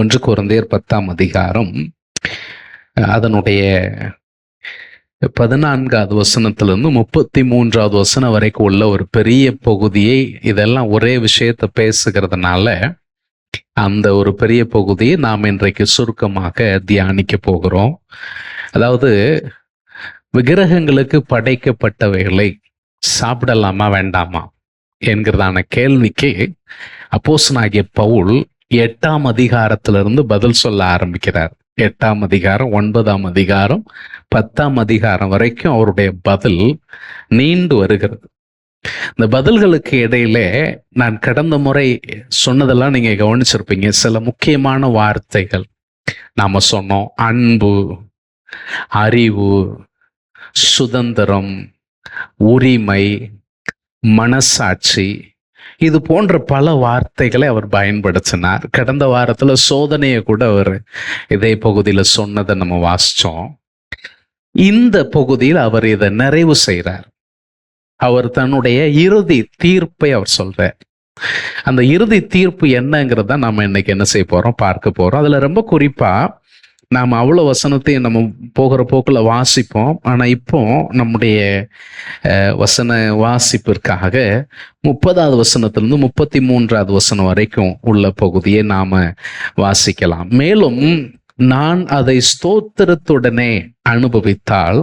1 கொரிந்தியர் 10ஆம் அதிகாரம் அதனுடைய 14வது வசனத்திலிருந்து 33வது வசனம் வரைக்கும் உள்ள ஒரு பெரிய பகுதியை, இதெல்லாம் ஒரே விஷயத்தை பேசுகிறதுனால அந்த ஒரு பெரிய பகுதியை நாம் இன்றைக்கு சுருக்கமாக தியானிக்க போகிறோம். அதாவது, விக்கிரகங்களுக்கு படைக்கப்பட்டவைகளை சாப்பிடலாமா வேண்டாமா என்கிறதான கேள்விக்கு அப்போஸ்தலனாகிய பவுல் 8ஆம் அதிகாரத்திலிருந்து பதில் சொல்ல ஆரம்பிக்கிறார். 8ஆம் அதிகாரம், 9ஆம் அதிகாரம், 10ஆம் அதிகாரம் வரைக்கும் அவருடைய பதில் நீண்டு வருகிறது. இந்த பதில்களுக்கு இடையிலே நான் கடந்த முறை சொன்னதெல்லாம் நீங்க கவனிச்சிருப்பீங்க. சில முக்கியமான வார்த்தைகள் நாம சொன்னோம். அன்பு, அறிவு, சுதந்திரம், உரிமை, மனசாட்சி, இது போன்ற பல வார்த்தைகளை அவர் பயன்படுத்தினார். கடந்த வாரத்துல சோதனையை கூட அவர் இதே பகுதியில் சொன்னதை நம்ம வாசிச்சோம். இந்த பகுதியில் அவர் இதை நிறைவு செய்கிறார். அவர் தன்னுடைய இறுதி தீர்ப்பை அவர் சொல்றார். அந்த இறுதி தீர்ப்பு என்னங்கிறத நம்ம இன்னைக்கு என்ன செய்ய போறோம், பார்க்க போறோம். அதுல ரொம்ப குறிப்பா நாம் அவ்வளோ வசனத்தையும் நம்ம போகிற போக்கில் வாசிப்போம். ஆனால் இப்போ நம்முடைய வசன வாசிப்பிற்காக 30வது வசனத்திலிருந்து 33வது வசனம் வரைக்கும் உள்ள பகுதியை நாம் வாசிக்கலாம். மேலும் நான் அதை ஸ்தோத்திரத்துடனே அனுபவித்தால்,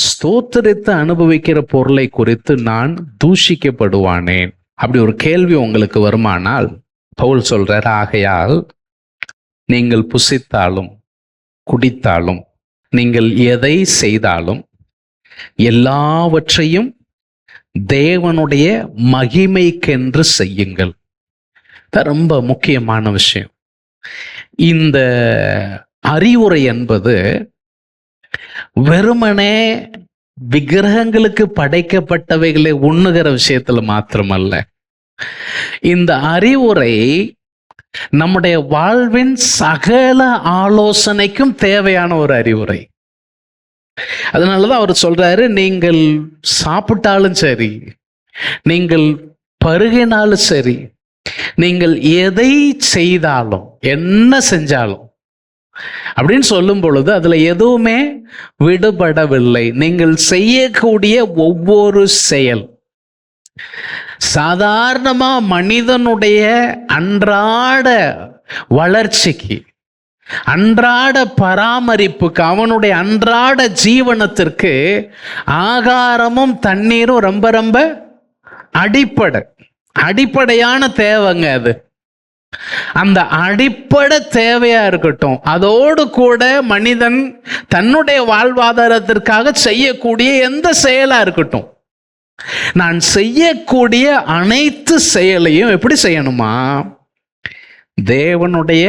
ஸ்தோத்திரத்தை அனுபவிக்கிற பொருளை குறித்து நான் தூஷிக்கப்படுவானேன். அப்படி ஒரு கேள்வி உங்களுக்கு வருமானால் பவுல் சொல்றார், ஆகையால் நீங்கள் புசித்தாலும் குடித்தாலும் நீங்கள் எதை செய்தாலும் எல்லாவற்றையும் தேவனுடைய மகிமைக்கென்று செய்யுங்கள். ரொம்ப முக்கியமான விஷயம். இந்த அறிவுரை என்பது வெறுமனே விக்கிரகங்களுக்கு படைக்கப்பட்டவைகளை உண்ணுகிற விஷயத்துல மாத்திரமல்ல. இந்த அறிவுரை நம்முடைய வாழ்வின் சகல ஆலோசனைக்கும் தேவையான ஒரு அறிவுரை. அதனாலதான் அவர் சொல்றாரு, நீங்கள் சாப்பிட்டாலும் சரி, நீங்கள் பருகினாலும் சரி, நீங்கள் எதை செய்தாலும், என்ன செஞ்சாலும் அப்படின்னு சொல்லும் பொழுது அதுல எதுவுமே விடுபடவில்லை. நீங்கள் செய்யக்கூடிய ஒவ்வொரு செயல், சாதாரணமா மனிதனுடைய அன்றாட வளர்ச்சிக்கு, அன்றாட பராமரிப்புக்கு, அவனுடைய அன்றாட ஜீவனத்திற்கு ஆகாரமும் தண்ணீரும் ரொம்ப ரொம்ப அடிப்படையான தேவைங்க. அது அந்த அடிப்படை தேவையா இருக்கட்டும். அதோடு கூட மனிதன் தன்னுடைய வாழ்வாதாரத்திற்காக செய்யக்கூடிய எந்த செயலா இருக்கட்டும், நான் செய்யக்கூடிய அனைத்து செயலையும் எப்படி செய்யணுமா, தேவனுடைய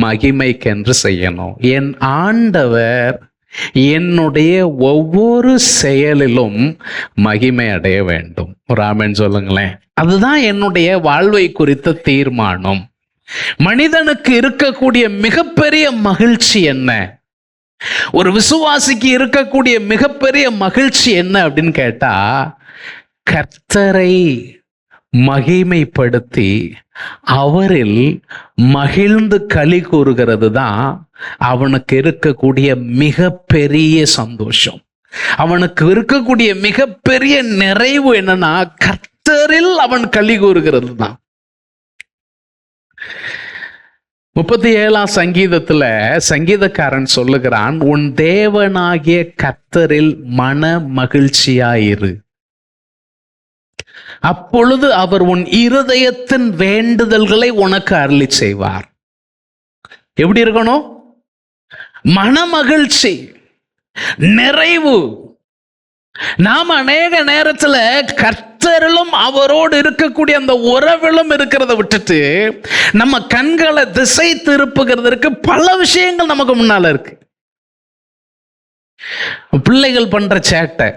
மகிமைக்கென்று செய்யணும். என் ஆண்டவர் என்னுடைய ஒவ்வொரு செயலிலும் மகிமை அடைய வேண்டும். ஒரு ஆமென் சொல்லுங்களேன். அதுதான் என்னுடைய வாழ்வை குறித்த தீர்மானம். மனிதனுக்கு இருக்கக்கூடிய மிகப்பெரிய மகிழ்ச்சி என்ன? ஒரு விசுவாசிக்கு இருக்கக்கூடிய மிகப்பெரிய மகிழ்ச்சி என்ன அப்படின்னு கேட்டா, கர்த்தரை மகிமைப்படுத்தி அவரில் மகிழ்ந்து களி கூறுகிறது தான் அவனுக்கு இருக்கக்கூடிய மிகப்பெரிய சந்தோஷம். அவனுக்கு இருக்கக்கூடிய மிகப்பெரிய நிறைவு என்னன்னா, கர்த்தரில் அவன் களி கூறுகிறது தான். 37ஆம் சங்கீதத்துல சங்கீதக்காரன் சொல்லுகிறான், உன் தேவனாகிய கர்த்தரில் மன மகிழ்ச்சியாயிரு, அப்பொழுது அவர் உன் இருதயத்தின் வேண்டுதல்களை உனக்கு அருளி செய்வார். எப்படி இருக்கணும்? மன மகிழ்ச்சி, நிறைவு. நாம் அநேக நேரத்துல கர்த்தரிலும் அவரோடு இருக்கக்கூடிய அந்த உறவிலும் இருக்கிறத விட்டுட்டு நம்ம கண்களை திசை திருப்புகிறதற்கு பல விஷயங்கள் நமக்கு முன்னால இருக்கு. பிள்ளைகள் பண்ற சேட்டை,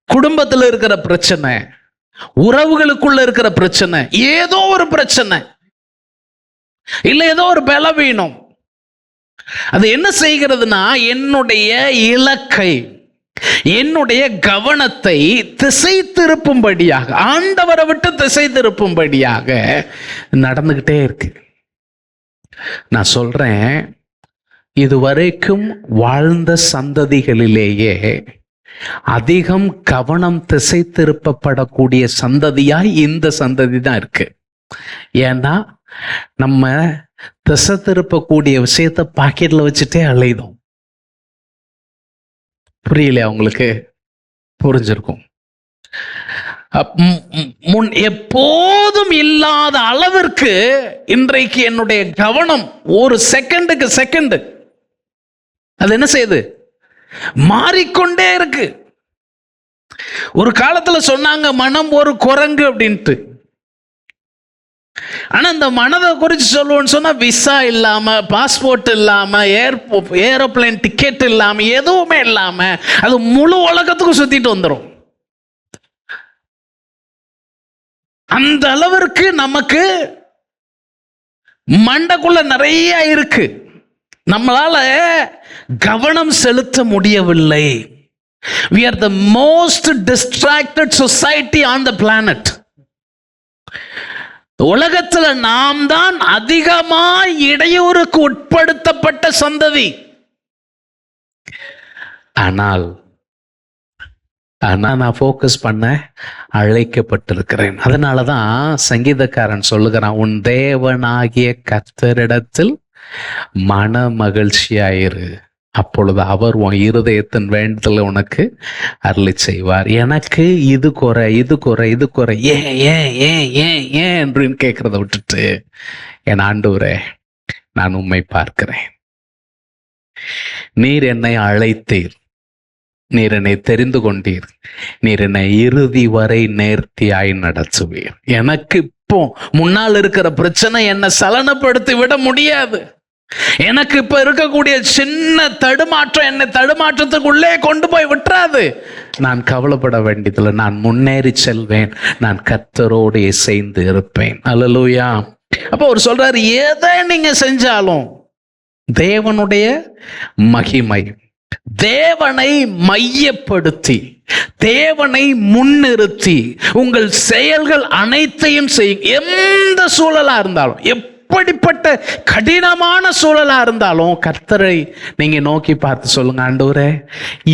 குடும்பத்தில் இருக்கிற பிரச்சனை, உறவுகளுக்குள்ள இருக்கிற பிரச்சனை, ஏதோ ஒரு பிரச்சனை, இல்ல ஏதோ ஒரு பலவீனம், அது என்ன செய்கிறதுனா என்னுடைய இலக்கை, என்னுடைய கவனத்தை திசை திருப்பும்படியாக, ஆண்டவரை விட்டு திசை திருப்பும்படியாக நடந்துகிட்டே இருக்கு. நான் சொல்றேன், இதுவரைக்கும் வாழ்ந்த சந்ததிகளிலேயே அதிகம் கவனம் திசை திருப்பப்படக்கூடிய சந்ததியாய் இந்த சந்ததி தான் இருக்கு. ஏன்னா நம்ம திசை திருப்பக்கூடிய விஷயத்த பாக்கெட்ல வச்சுட்டே அலைதோம். புரியலையா உங்களுக்கு? புரிஞ்சிருக்கும். முன் எப்போதும் இல்லாத அளவிற்கு இன்றைக்கு என்னுடைய கவனம் ஒரு செகண்டுக்கு செகண்ட் அது என்ன செய்யுது? மாறிக்கொண்டே இருக்கு. ஒரு காலத்துல சொன்னாங்க மனம் ஒரு குரங்கு அப்படின்ட்டு. ஆனா இந்த மனதை குறித்து சொல்லுவோன்னு சொன்னா விசா இல்லாம, பாஸ்போர்ட் இல்லாம, ஏரோப்ளேன் டிக்கெட் இல்லாம, எதுவுமே இல்லாம அது முழு உலகத்துக்கும் சுத்திட்டு வந்துடும். அந்த அளவிற்கு நமக்கு மண்டைக்குள்ள நிறைய இருக்கு. நம்மளால கவனம் செலுத்த முடியவில்லை. We are the most distracted society on the planet. உலகத்துல நாம் தான் அதிகமாக இடையூறுக்கு உட்படுத்தப்பட்ட சந்ததி. ஆனால் நான் ஃபோக்கஸ் பண்ண அழைக்கப்பட்டிருக்கிறேன். அதனாலதான் சங்கீதக்காரன் சொல்லுகிறான், உன் தேவனாகிய கர்த்தரிடத்தில் மன மகிழ்ச்சியாயிரு, அப்பொழுது அவர் உன் இருதயத்தின் வேண்டுதலை உனக்கு அருளி செய்வார். எனக்கு இது குறை, இது குறை, இது குறை, ஏன் ஏன் ஏன் ஏன் ஏன் என்று கேட்கிறத விட்டுட்டு, என் ஆண்டவரே நான் உம்மை பார்க்கிறேன், நீர் என்னை அழைத்தீர், நீர் என்னை தெரிந்து கொண்டீர், நீர் என்னை இறுதி வரை நேர்த்தியாய் நடத்துவீர். எனக்கு இப்போ முன்னால் இருக்கிற பிரச்சனை என்னை சலனப்படுத்தி விட முடியாது. எனக்கு இப்ப இருக்கக்கூடிய சின்ன தடுமாற்றம் என்னை தடுமாற்றத்துக்குள்ளே கொண்டு போய் விட்டுறாது. நான் கவலைப்பட வேண்டியதில்லை, நான் முன்னேறி செல்வேன், நான் கர்த்தரோடு இசைந்து இருப்பேன். அல்லேலூயா. அப்போ அவர் சொல்றாரு, எதை நீங்க செஞ்சாலும் தேவனுடைய மகிமை, தேவனை மையப்படுத்தி, தேவனை முன்னிறுத்தி உங்கள் செயல்கள் அனைத்தையும் செய்யும். எந்த சூழலா இருந்தாலும், எப்படிப்பட்ட கடினமான சூழலா இருந்தாலும் கர்த்தரை நீங்க நோக்கி பார்த்து சொல்லுங்க, ஆண்டவரே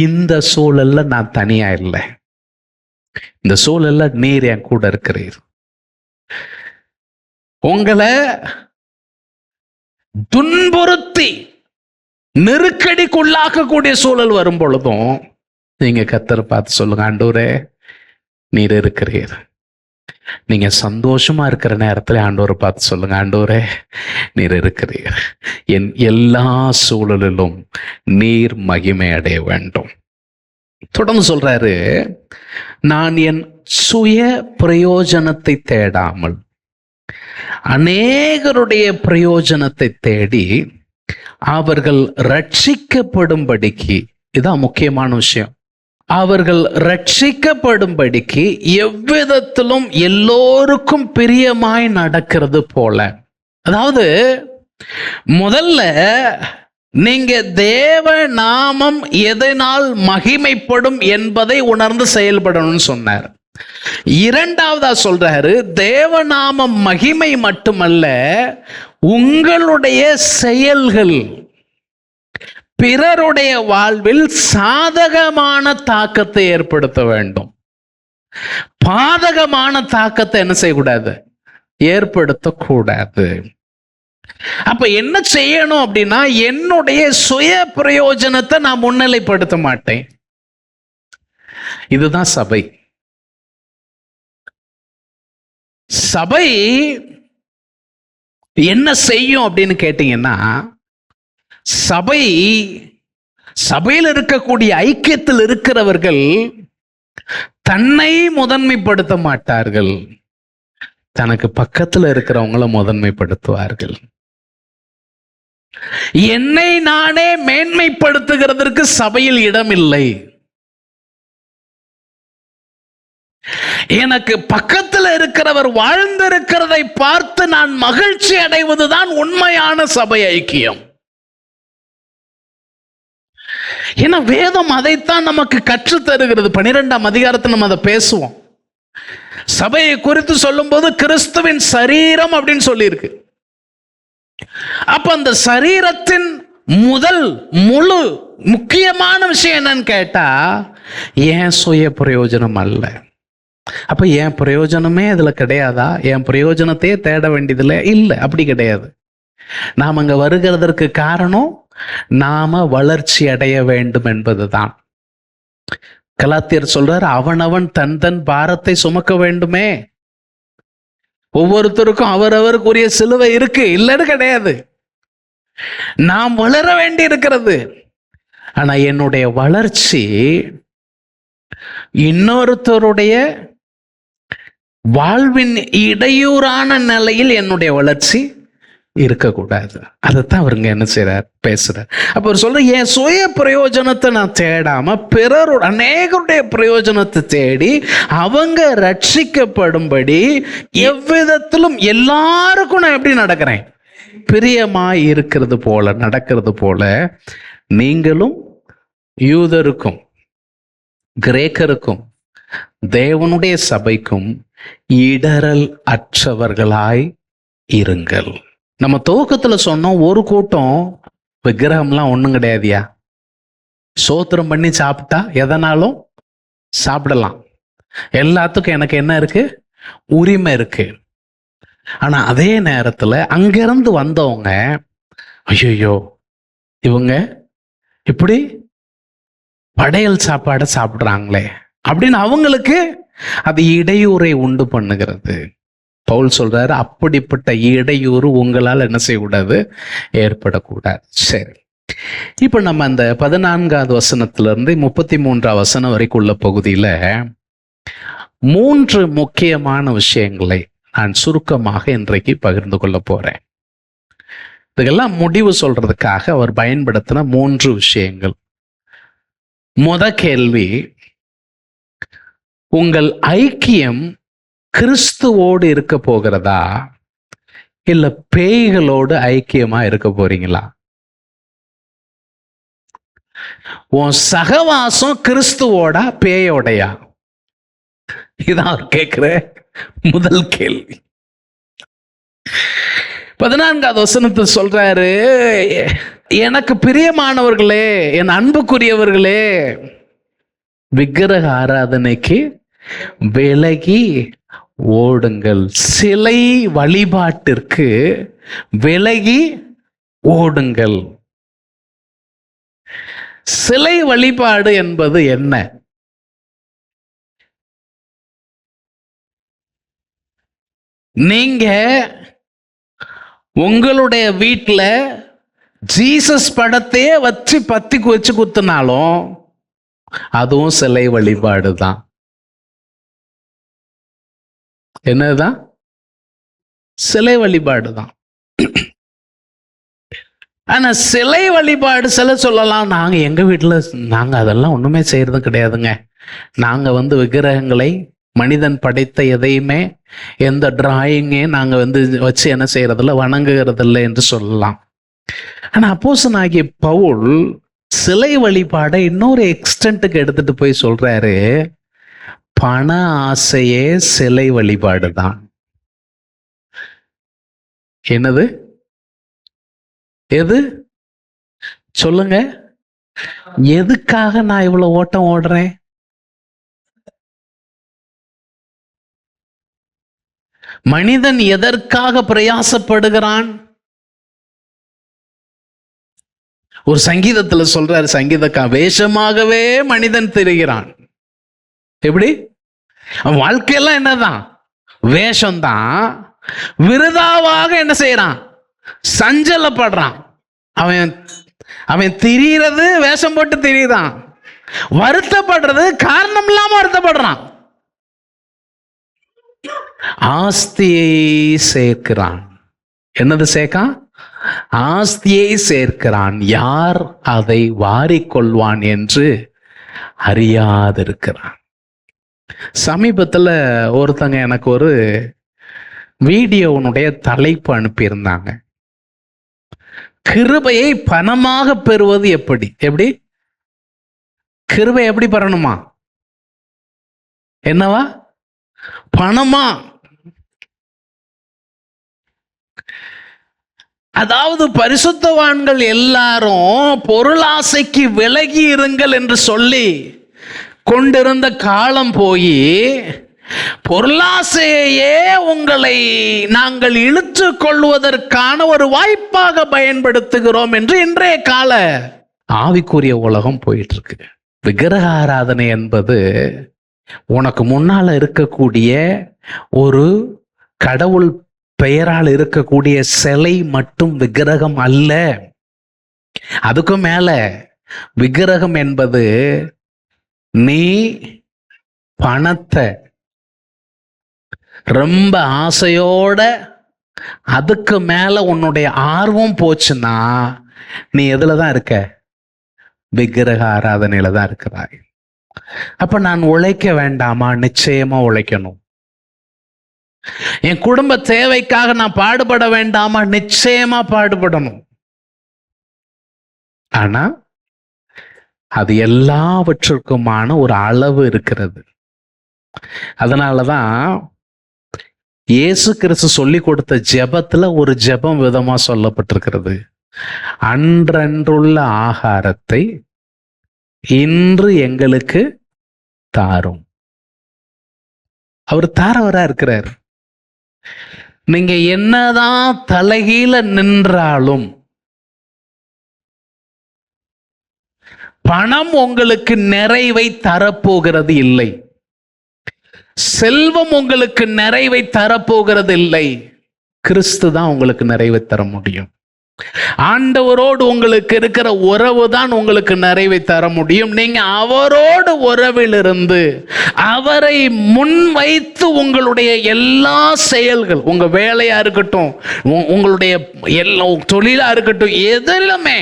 இந்த சூழல்ல நான் தனியா இல்லை, இந்த சூழல்ல நீர் என் கூட இருக்கிறீர். உங்களை துன்புறுத்தி நெருக்கடிக்குள்ளாக்கக்கூடிய சூழல் வரும் பொழுதும் நீங்க கர்த்தரை பார்த்து சொல்லுங்க, ஆண்டவரே நீர் இருக்கிறீர். நீங்க சந்தோஷமா இருக்கிற நேரத்துல ஆண்டவரை பார்த்து சொல்லுங்க, ஆண்டவரே நீர் இருக்கிறீர், என் எல்லா சூழலிலும் நீர் மகிமை அடைய வேண்டும். தொடர்ந்து சொல்றாரு, நான் என் சுய பிரயோஜனத்தை தேடாமல் அநேகருடைய பிரயோஜனத்தை தேடி அவர்கள் ரட்சிக்கப்படும்படிக்கு, இதான் முக்கியமான விஷயம், அவர்கள் ரட்சிக்கப்படும்படிக்கு எவ்விதத்திலும் எல்லோருக்கும் பிரியமாய் நடக்கிறது போல. அதாவது முதல்ல நீங்க தேவ நாமம் எதனால் மகிமைப்படும் என்பதை உணர்ந்து செயல்படணும்னு சொன்னார். இரண்டாவதா சொல்றாரு, தேவநாமம் மகிமை மட்டுமல்ல, உங்களுடைய செயல்கள் பிறருடைய வாழ்வில் சாதகமான தாக்கத்தை ஏற்படுத்த வேண்டும். பாதகமான தாக்கத்தை என்ன செய்யக்கூடாது? ஏற்படுத்தக்கூடாது. அப்ப என்ன செய்யணும் அப்படின்னா, என்னுடைய சுய பிரயோஜனத்தை நான் முன்னிலைப்படுத்த மாட்டேன். இதுதான் சபை. சபை என்ன செய்யும் அப்படின்னு கேட்டீங்கன்னா, சபையில் இருக்கக்கூடிய ஐக்கியத்தில் இருக்கிறவர்கள் தன்னை முதன்மைப்படுத்த மாட்டார்கள், தனக்கு பக்கத்தில் இருக்கிறவங்கள முதன்மைப்படுத்துவார்கள். என்னை நானே மேன்மைப்படுத்துகிறதற்கு சபையில் இடம் இல்லை. எனக்கு பக்கத்தில் இருக்கிறவர் வாழ்ந்திருக்கிறதை பார்த்து நான் மகிழ்ச்சி அடைவதுதான் உண்மையான சபை ஐக்கியம். ஏன்னா வேதம் அதைத்தான் நமக்கு கற்றுத் தருகிறது. 12ஆம் அதிகாரத்தில் நம்ம அதை பேசுவோம். சபையை குறித்து சொல்லும் போது கிறிஸ்துவின் சரீரம் அப்படின்னு சொல்லியிருக்கு. அப்ப அந்த சரீரத்தின் முதல் முழு முக்கியமான விஷயம் என்னன்னு கேட்டா, ஏன் சுய பிரயோஜனம் அல்ல. அப்ப என் பிரயோஜனமே அதுல கிடையாதா? என் பிரயோஜனத்தையே தேட வேண்டியதில்லை? இல்லை, அப்படி கிடையாது. நாம் அங்க வருகிறதற்கு காரணம் நாம வளர்ச்சி அடைய வேண்டும் என்பதுதான். கலாத்தியர் சொல்றார், அவனவன் தன் தன் பாரத்தை சுமக்க வேண்டுமே. ஒவ்வொருத்தருக்கும் அவரவருக்குரிய சிலுவை இருக்கு, இல்லைன்னு கிடையாது. நாம் வளர வேண்டி இருக்கிறது. ஆனா என்னுடைய வளர்ச்சி இன்னொருத்தருடைய வாழ்வின் இடையூறான நிலையில் என்னுடைய வளர்ச்சி இருக்கக்கூடாது. அதைத்தான் அவருங்க என்ன செய்யறார், பேசுறார். அப்ப அவர் சொல்ற, என் சுய பிரயோஜனத்தை நான் தேடாம பிறருடைய அநேகருடைய பிரயோஜனத்தை தேடி அவங்க ரட்சிக்கப்படும்படி எவ்விதத்திலும் எல்லாருக்கும் நான் எப்படி நடக்கிறேன், பிரியமாய் இருக்கிறது போல நடக்கிறது போல நீங்களும் யூதருக்கும் கிரேக்கருக்கும் தேவனுடைய சபைக்கும் இடரல் அற்றவர்களாய் இருங்கள். நம்ம துவக்கத்துல சொன்னோம், ஒரு கூட்டம் விக்கிரகம்லாம் ஒண்ணும் கிடையாதுயா, சோத்திரம் பண்ணி சாப்பிட்டா எதனாலும் சாப்பிடலாம், எல்லாத்துக்கும் எனக்கு என்ன இருக்கு, உரிமை இருக்கு. ஆனா அதே நேரத்துல அங்கிருந்து வந்தவங்க, ஐயோ இவங்க இப்படி படையல் சாப்பாடை சாப்பிடுறாங்களே அப்படின்னு அவங்களுக்கு அது இடையூறை உண்டு பண்ணுகிறது. பவுல் சொல்றாரு, அப்படிப்பட்ட இடையூறு உங்களால் என்ன செய்யக்கூடாது, ஏற்படக்கூடாது. சரி, இப்ப நம்ம அந்த 14வது வசனத்திலிருந்து 33வது வசனம் வரைக்கும் உள்ள பகுதியில 3 முக்கியமான விஷயங்களை நான் சுருக்கமாக இன்றைக்கு பகிர்ந்து கொள்ள போறேன். இதுக்கெல்லாம் முடிவு சொல்றதுக்காக அவர் பயன்படுத்தின 3 விஷயங்கள். முத கேள்வி, உங்கள் ஐக்கியம் கிறிஸ்துவோடு இருக்க போகிறதா இல்ல பேய்களோடு ஐக்கியமா இருக்க போறீங்களா? உன் சகவாசம் கிறிஸ்துவோட பேயோடையா? இதான் அவர் கேட்கிற முதல் கேள்வி. 14வது வசனத்தை சொல்றாரு, எனக்கு பிரியமானவர்களே, என் அன்புக்குரியவர்களே, விக்கிரக ஆராதனைக்கு விலகி ஓடுங்கள். சிலை வழிபாட்டிற்கு விலகி ஓடுங்கள். சிலை வழிபாடு என்பது என்ன? நீங்க உங்களுடைய வீட்டில் ஜீசஸ் படத்தையே வச்சு பத்தி வச்சு குத்துனாலும் அதுவும் சிலை வழிபாடு தான். என்னதான்? சிலை வழிபாடு தான். ஆனா சிலை வழிபாடு சில சொல்லலாம், நாங்க எங்க வீட்டுல நாங்க அதெல்லாம் ஒண்ணுமே செய்யறது கிடையாதுங்க, நாங்க விக்கிரகங்களை மனிதன் படைத்த எதையுமே எந்த டிராயிங்கே நாங்க வச்சு என்ன செய்யறதில்ல, வணங்குகிறதில்லை என்று சொல்லலாம். ஆனா அப்போஸ்தலனாகிய பவுல் சிலை வழிபாடை இன்னொரு எக்ஸ்டென்ட்டுக்கு எடுத்துட்டு போய் சொல்றாரு, பண ஆசையே சிலை வழிபாடு தான். என்னது? எது சொல்லுங்க? எதுக்காக நான் இவ்வளவு ஓட்டம் ஓடுறேன்? மனிதன் எதற்காக பிரயாசப்படுகிறான்? ஒரு சங்கீதத்துல சொல்றாரு, சங்கீதக்கா, வேஷமாகவே மனிதன் திரிகிறான். எப்படி? அவன் வாழ்க்கையெல்லாம் என்னதான்? வேஷம்தான். விருதாவாக என்ன செய்யறான்? சஞ்சலப்படுறான். அவன் திரிகிறது வேஷம் போட்டு திரியுறான். வருத்தப்படுறது காரணம் இல்லாம வருத்தப்படுறான். ஆஸ்தியை சேர்க்கிறான். என்னது சேர்க்கான்? ஆஸ்தியை சேர்க்கிறான். யார் அதை வாரிக்கொள்வான் என்று அறியாதிருக்கிறான். சமீபத்தில் ஒருத்தங்க எனக்கு ஒரு வீடியோனுடைய தலைப்பு அனுப்பியிருந்தாங்க. கிருபையை பணமாக பெறுவது எப்படி? எப்படி கிருபை எப்படி பெறணுமா? என்னவா? பணமா? அதாவது பரிசுத்தவான்கள் எல்லாரும் பொருளாசைக்கு விலகி இருங்கள் என்று சொல்லி கொண்டிருந்த காலம் போய் பொருளாசையே உங்களை நாங்கள் இழுத்து கொள்வதற்கான ஒரு வாய்ப்பாக பயன்படுத்துகிறோம் என்று இன்றைய கால ஆவிக்குரிய உலகம் போயிட்டு இருக்கு. விக்கிரக ஆராதனை என்பது உனக்கு முன்னால இருக்கக்கூடிய ஒரு கடவுள் பெயரால் இருக்கக்கூடிய சிலை மட்டும் விக்கிரகம் அல்ல. அதுக்கும் மேல விக்கிரகம் என்பது நீ பணத்தை ரொம்ப ஆசையோட அதுக்கு மேல உன்னுடைய ஆர்வம் போச்சுன்னா நீ எதுல தான் இருக்க? விக்கிரக ஆராதனையில தான் இருக்கிறாய். அப்ப நான் உழைக்க வேண்டாமா? நிச்சயமா உழைக்கணும். என் குடும்ப தேவைக்காக நான் பாடுபட வேண்டாமா? நிச்சயமா பாடுபடணும். ஆனா அது எல்லாவற்றுக்குமான ஒரு அளவு இருக்கிறது. அதனாலதான் இயேசு கிறிஸ்து சொல்லி கொடுத்த ஜெபத்துல ஒரு ஜெபம் விதமா சொல்லப்பட்டிருக்கிறது. அன்றன்றுள்ள ஆகாரத்தை இன்று எங்களுக்கு தாரும். அவர் தாரவரா இருக்கிறார். நீங்க என்னதான் தலைகீழ நின்றாலும் பணம் உங்களுக்கு நிறைவை தரப்போகிறது இல்லை. செல்வம் உங்களுக்கு நிறைவை தரப்போகிறது இல்லை. கிறிஸ்து தான் உங்களுக்கு நிறைவை தர முடியும். ஆண்டவரோடு உங்களுக்கு இருக்கிற உறவு தான் உங்களுக்கு நிறைவை தர முடியும். நீங்க அவரோடு உறவில் இருந்து அவரை முன் வைத்து உங்களுடைய எல்லா செயல்கள், உங்க வேலையா இருக்கட்டும், உங்களுடைய எல்லா தொழிலா இருக்கட்டும், எதிலுமே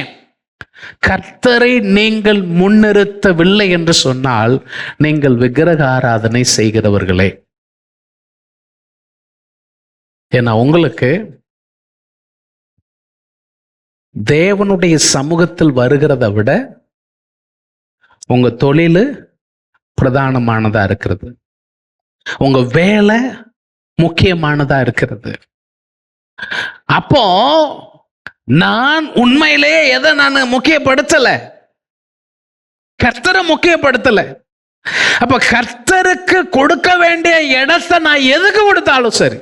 கர்த்தரை நீங்கள் முன்னிறுத்தவில்லை என்று சொன்னால் நீங்கள் விக்கிரக ஆராதனை செய்கிறவர்களே. ஏன்னா உங்களுக்கு தேவனுடைய சமூகத்தில் வருகிறத விட உங்க தொழில் பிரதானமானதா இருக்கிறது. உங்க வேலை முக்கியமானதா இருக்கிறது. அப்போ நான் உண்மையிலே எதை நான் முக்கியப்படுத்தல? கர்த்தரை முக்கியப்படுத்தல. அப்ப கர்த்தருக்கு கொடுக்க வேண்டிய இடத்தை நான் எதுக்கு கொடுத்தாலும் சரி,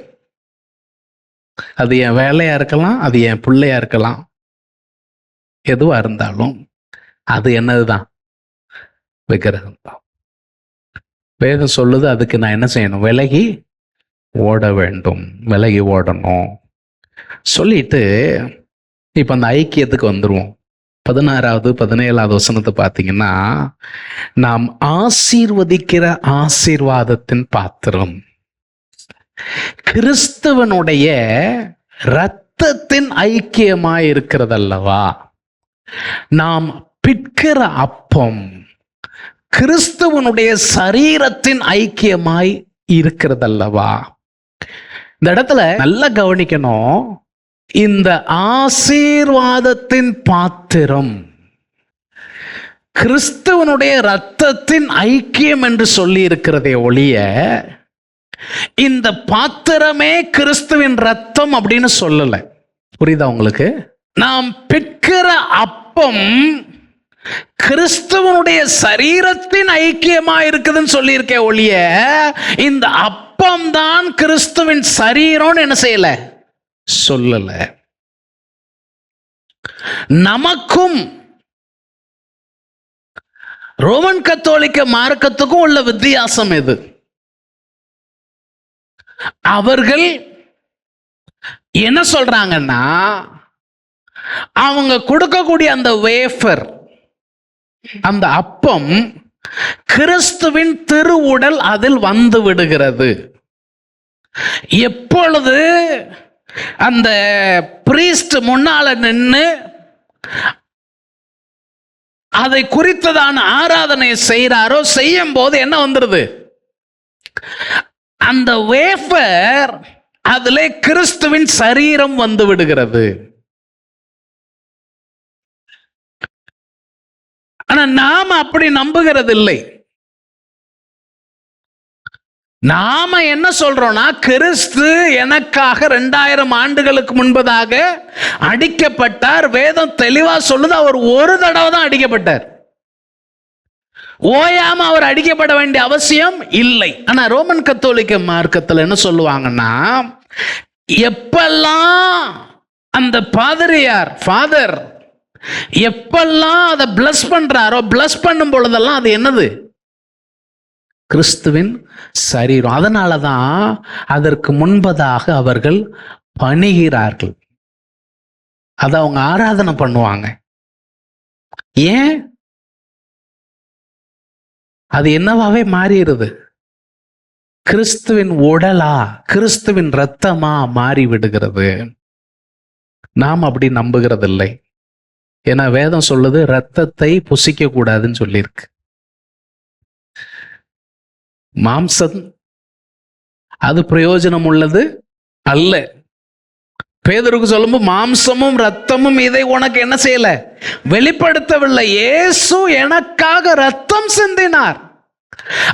அது என் வேலையா இருக்கலாம், அது என் பிள்ளையா இருக்கலாம், எதுவா இருந்தாலும் அது என்னதுதான்? விக்கிரகம் தான். வேதம் சொல்லுது அதுக்கு நான் என்ன செய்யணும்? விலகி ஓட வேண்டும், விலகி ஓடணும் சொல்லிட்டு இப்ப அந்த ஐக்கியத்துக்கு வந்துருவோம். 16வது 17வது வசனத்தை பார்த்தீங்கன்னா, நாம் ஆசீர்வதிக்கிற ஆசீர்வாதத்தின் பாத்திரம், கிறிஸ்துவனுடைய இரத்தத்தின் ஐக்கியமாய் இருக்கிறதல்லவா. நாம் பிற்கிற அப்பம் கிறிஸ்துவனுடைய சரீரத்தின் ஐக்கியமாய் இருக்கிறதல்லவா. இந்த இடத்துல நல்லா கவனிக்கணும். இந்த ஆசீர்வாதத்தின் பாத்திரம் கிறிஸ்துவனுடைய இரத்தத்தின் ஐக்கியம் என்று சொல்லி இருக்கிறதே ஒழிய இந்த பாத்திரமே கிறிஸ்துவின் இரத்தம் அப்படின்னு சொல்லல. புரியுதா உங்களுக்கு? நாம் பிற்கிற அப்பம் கிறிஸ்துவனுடைய சரீரத்தின் ஐக்கியமா இருக்குதுன்னு சொல்லி இருக்க ஒழிய இந்த அப்பம் தான் கிறிஸ்துவின் சரீரம்னு என்ன செய்யல, சொல்லல. நமக்கும் ரோமன் கத்தோலிக்க மார்க்கத்துக்கும் உள்ள வித்தியாசம் எது? அவர்கள் என்ன சொல்றாங்கன்னா, அவங்க கொடுக்கக்கூடிய அந்த வேஃபர், அந்த அப்பம் கிறிஸ்துவின் திருவுடல் அதில் வந்து விடுகிறது. எப்பொழுது அந்த பிரீஸ்ட் முன்னால நின்று அதை குறித்ததான ஆராதனை செய்யறாரோ, செய்யும் போது என்ன வந்துருது? அந்த வேஃபர் அதுல கிறிஸ்துவின் சரீரம் வந்து விடுகிறது. ஆனா நாம அப்படி நம்புகிறது இல்லை. நாம என்ன சொல்றோம்னா, கிறிஸ்து எனக்காக 2000 ஆண்டுகளுக்கு முன்பதாக அடிக்கப்பட்டார். வேதம் தெளிவா சொல்லுது, அவர் ஒரு தடவை தான் அடிக்கப்பட்டார். ஓயாம அவர் அடிக்கப்பட வேண்டிய அவசியம் இல்லை. ஆனா ரோமன் கத்தோலிக்க மார்க்கத்தில் என்ன சொல்லுவாங்கன்னா, எப்பெல்லாம் அந்த பாதிரியார் ஃபாதர் எப்பெல்லாம் அதை பிளஸ் பண்றாரோ, பிளஸ் பண்ணும் பொழுதெல்லாம் அது என்னது? கிறிஸ்துவின் சரீரம். அதனாலதான் அதற்கு முன்பதாக அவர்கள் பணிகிறார்கள், அதை அவங்க ஆராதனை பண்ணுவாங்க. ஏன்? அது என்னவாவே மாறிடுது, கிறிஸ்துவின் உடலா, கிறிஸ்துவின் இரத்தமா மாறி விடுகிறது. நாம் அப்படி நம்புகிறது இல்லை. ஏன்னா வேதம் சொல்லுது, இரத்தத்தை புசிக்க கூடாதுன்னு சொல்லியிருக்கு. மாம்சம் அது பிரயோஜனம் உள்ளது அல்ல. பேதுருக்கு சொல்லும்போது, மாம்சமும் இரத்தமும் இதை உனக்கு என்ன செய்யல, வெளிப்படுத்தவில்லை. இயேசு எனக்காக இரத்தம் சிந்தினார்.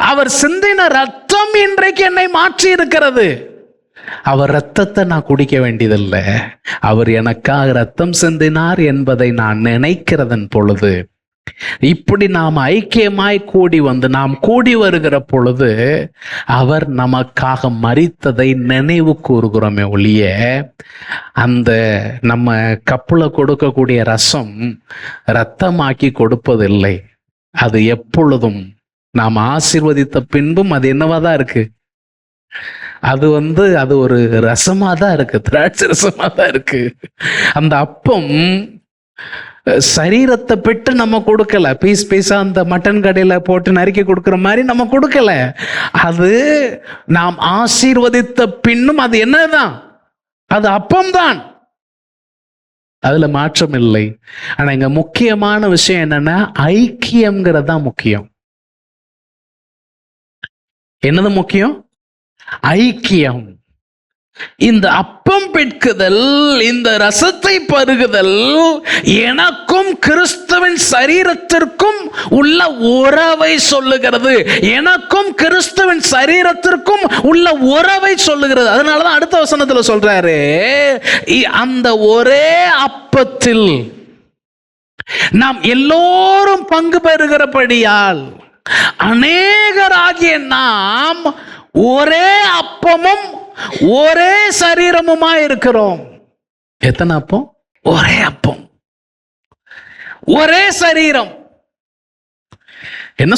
அவர் சிந்தின இரத்தம் இன்றைக்கு என்னை மாற்றி இருக்கிறது. அவர் இரத்தத்தை நான் குடிக்க வேண்டியதில்லை. அவர் எனக்காக இரத்தம் சிந்தினார் என்பதை நான் நினைக்கிறதன் பொழுது, இப்படி நாம் ஐக்கியமாய் கூடி வந்து நாம் கூடி வருகிற பொழுது அவர் நமக்காக மரித்ததை நினைவு கூறுகிறோமே ஒழிய, அந்த நம்ம கப்புல கொடுக்கக்கூடிய ரசம் இரத்தமாக்கி கொடுப்பதில்லை. அது எப்பொழுதும் நாம் ஆசீர்வதித்த பின்பும் அது என்னவாதான் இருக்கு, அது ஒரு ரசமா தான் இருக்கு, திராட்சை ரசமா தான் இருக்கு. அந்த அப்பம் சரீரத்தை பெற்று நம்ம கொடுக்கல, பீஸ் பீஸா அந்த மட்டன் கடையில போட்டு நறுக்கி கொடுக்கிற மாதிரி நம்ம கொடுக்கல. அது நாம் ஆசீர்வதித்த பின்னும் அது என்னதான், அது அப்பம்தான், அதுல மாற்றம் இல்லை. ஆனா இங்க முக்கியமான விஷயம் என்னன்னா, ஐக்கியம்ங்கிறது தான் முக்கியம். என்னது முக்கியம்? ஐக்கியம். இந்த அப்பம் பெட்குதல், இந்த ரசத்தை பருகுதல் எனக்கும் கிறிஸ்துவின் சரீரத்திற்கும் உள்ள உறவை சொல்லுகிறது. எனக்கும் கிறிஸ்துவின் சரீரத்திற்கும் உள்ள உறவை சொல்லுகிறது. அதனாலதான் அடுத்த வசனத்துல சொல்றாரு, அந்த ஒரே அப்பத்தில் நாம் எல்லோரும் பங்கு பெறுகிறபடியால் அநேகராகிய நாம் ஒரே அப்பமும் ஒரே சரீரமுமா இருக்கிறோம். எத்தனை அப்பம்? ஒரே அப்பம், ஒரே சரீரம். என்ன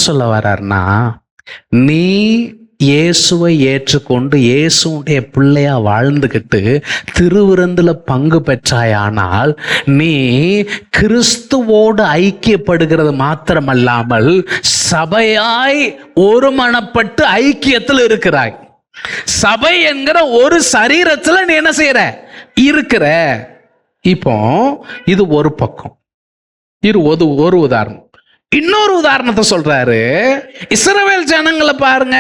சொல்ல வராருன்னா, நீ இயேசுவை ஏற்றுக்கொண்டு இயேசுடைய பிள்ளையா வாழ்ந்துகிட்டு திருவிருந்துல பங்கு பெற்றாயானால் நீ கிறிஸ்துவோடு ஐக்கியப்படுகிறது மாத்திரமல்லாமல் சபையாய் ஒருமனப்பட்டு ஐக்கியத்தில் இருக்கிறாய். சபை என்கிற ஒரு சரீரத்துல நீ என்ன செய்யற, இருக்கிற. இப்போ இது ஒரு பக்கம், இது ஒரு உதாரணம். இன்னொரு உதாரணத்தை சொல்றாரு. இஸ்ரவேல் ஜனங்களை பாருங்க.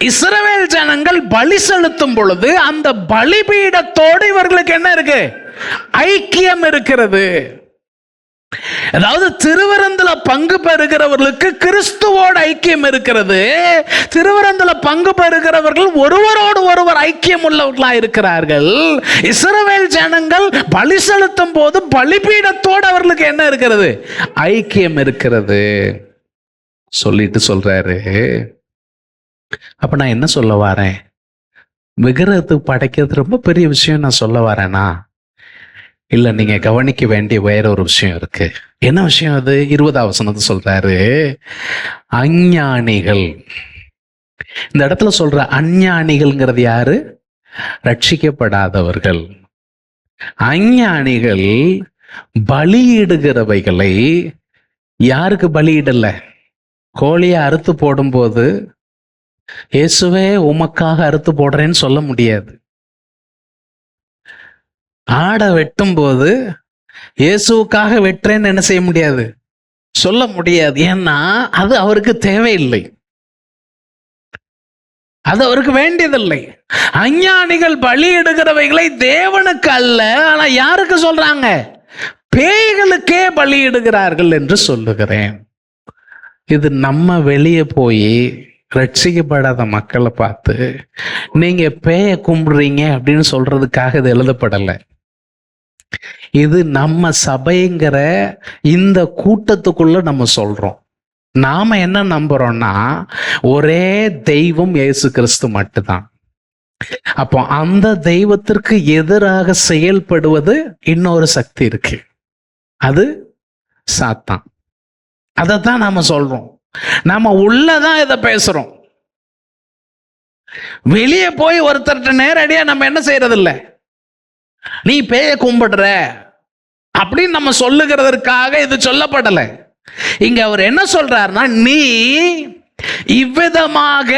இஸ்ரவேல் ஜனங்கள் பலி செலுத்தும் பொழுது அந்த பலிபீடத்தோடு இவர்களுக்கு என்ன இருக்கு, ஐக்கியம் இருக்கிறது. அதாவது திருவிருந்துல பங்கு பெறுகிறவர்களுக்கு கிறிஸ்துவோடு ஐக்கியம் இருக்கிறது. திருவிருந்துல பங்கு பெறுகிறவர்கள் ஒருவரோடு ஒருவர் ஐக்கியம் உள்ளவர்களா இருக்கிறார்கள். இஸ்ரவேல் ஜனங்கள் பலி செலுத்தும் போது பலிபீடத்தோடு அவர்களுக்கு என்ன இருக்கிறது, ஐக்கியம் இருக்கிறது சொல்லிட்டு சொல்றாரு. அப்ப நான் என்ன சொல்ல வரேன், விக்கிரகத்துக்கு படைக்கிறது ரொம்ப பெரிய விஷயம் நான் சொல்ல வரேனா? இல்ல, நீங்க கவனிக்க வேண்டிய வேற ஒரு விஷயம் இருக்கு. என்ன விஷயம் அது? 20ஆம் வசனத்தை சொல்றாரு, அஞ்ஞானிகள். இந்த இடத்துல சொல்ற அஞ்ஞானிகள்ங்கிறது யாரு? ரட்சிக்கப்படாதவர்கள். அஞ்ஞானிகள் பலியிடுகிறவைகளை யாருக்கு பலியிடல? கோழியை அறுத்து போடும்போது இயேசுவே உமக்காக அறுத்து போடுறேன்னு சொல்ல முடியாது. ஆடை வெட்டும் போது இயேசுவுக்காக வெட்டுறேன்னு என்ன செய்ய முடியாது, சொல்ல முடியாது. ஏன்னா அது அவருக்கு தேவையில்லை, அது அவருக்கு வேண்டியதில்லை. அஞ்ஞானிகள் பலியிடுகிறவைகளை தேவனுக்கு அல்ல, ஆனா யாருக்கு சொல்றாங்க? பேய்களுக்கே பலியிடுகிறார்கள் என்று சொல்லுகிறேன். இது நம்ம வெளியே போய் ரட்சிக்கப்படாத மக்களை பார்த்து நீங்க பேய கும்பிடுறீங்க அப்படின்னு சொல்றதுக்காக இது எழுதப்படலை. இது நம்ம சபைங்கிற இந்த கூட்டத்துக்குள்ள நம்ம சொல்றோம். நாம என்ன நம்புறோம்னா ஒரே தெய்வம் இயேசு கிறிஸ்து மட்டும்தான். அப்போ அந்த தெய்வத்திற்கு எதிராக செயல்படுவது இன்னொரு சக்தி இருக்கு, அது சாத்தான். அதைத்தான் நாம சொல்றோம். நாம உள்ளதான் இதை பேசுறோம். வெளியே போய் ஒருத்தர்கிட்ட நேரடியா நம்ம என்ன செய்யறது இல்லை, நீ பேய கும்பிடுற அப்படின்னு நம்ம சொல்லுகிறதற்காக இது சொல்லப்படலை. இங்க அவர் என்ன சொல்றாருன்னா, நீ இவ்விதமாக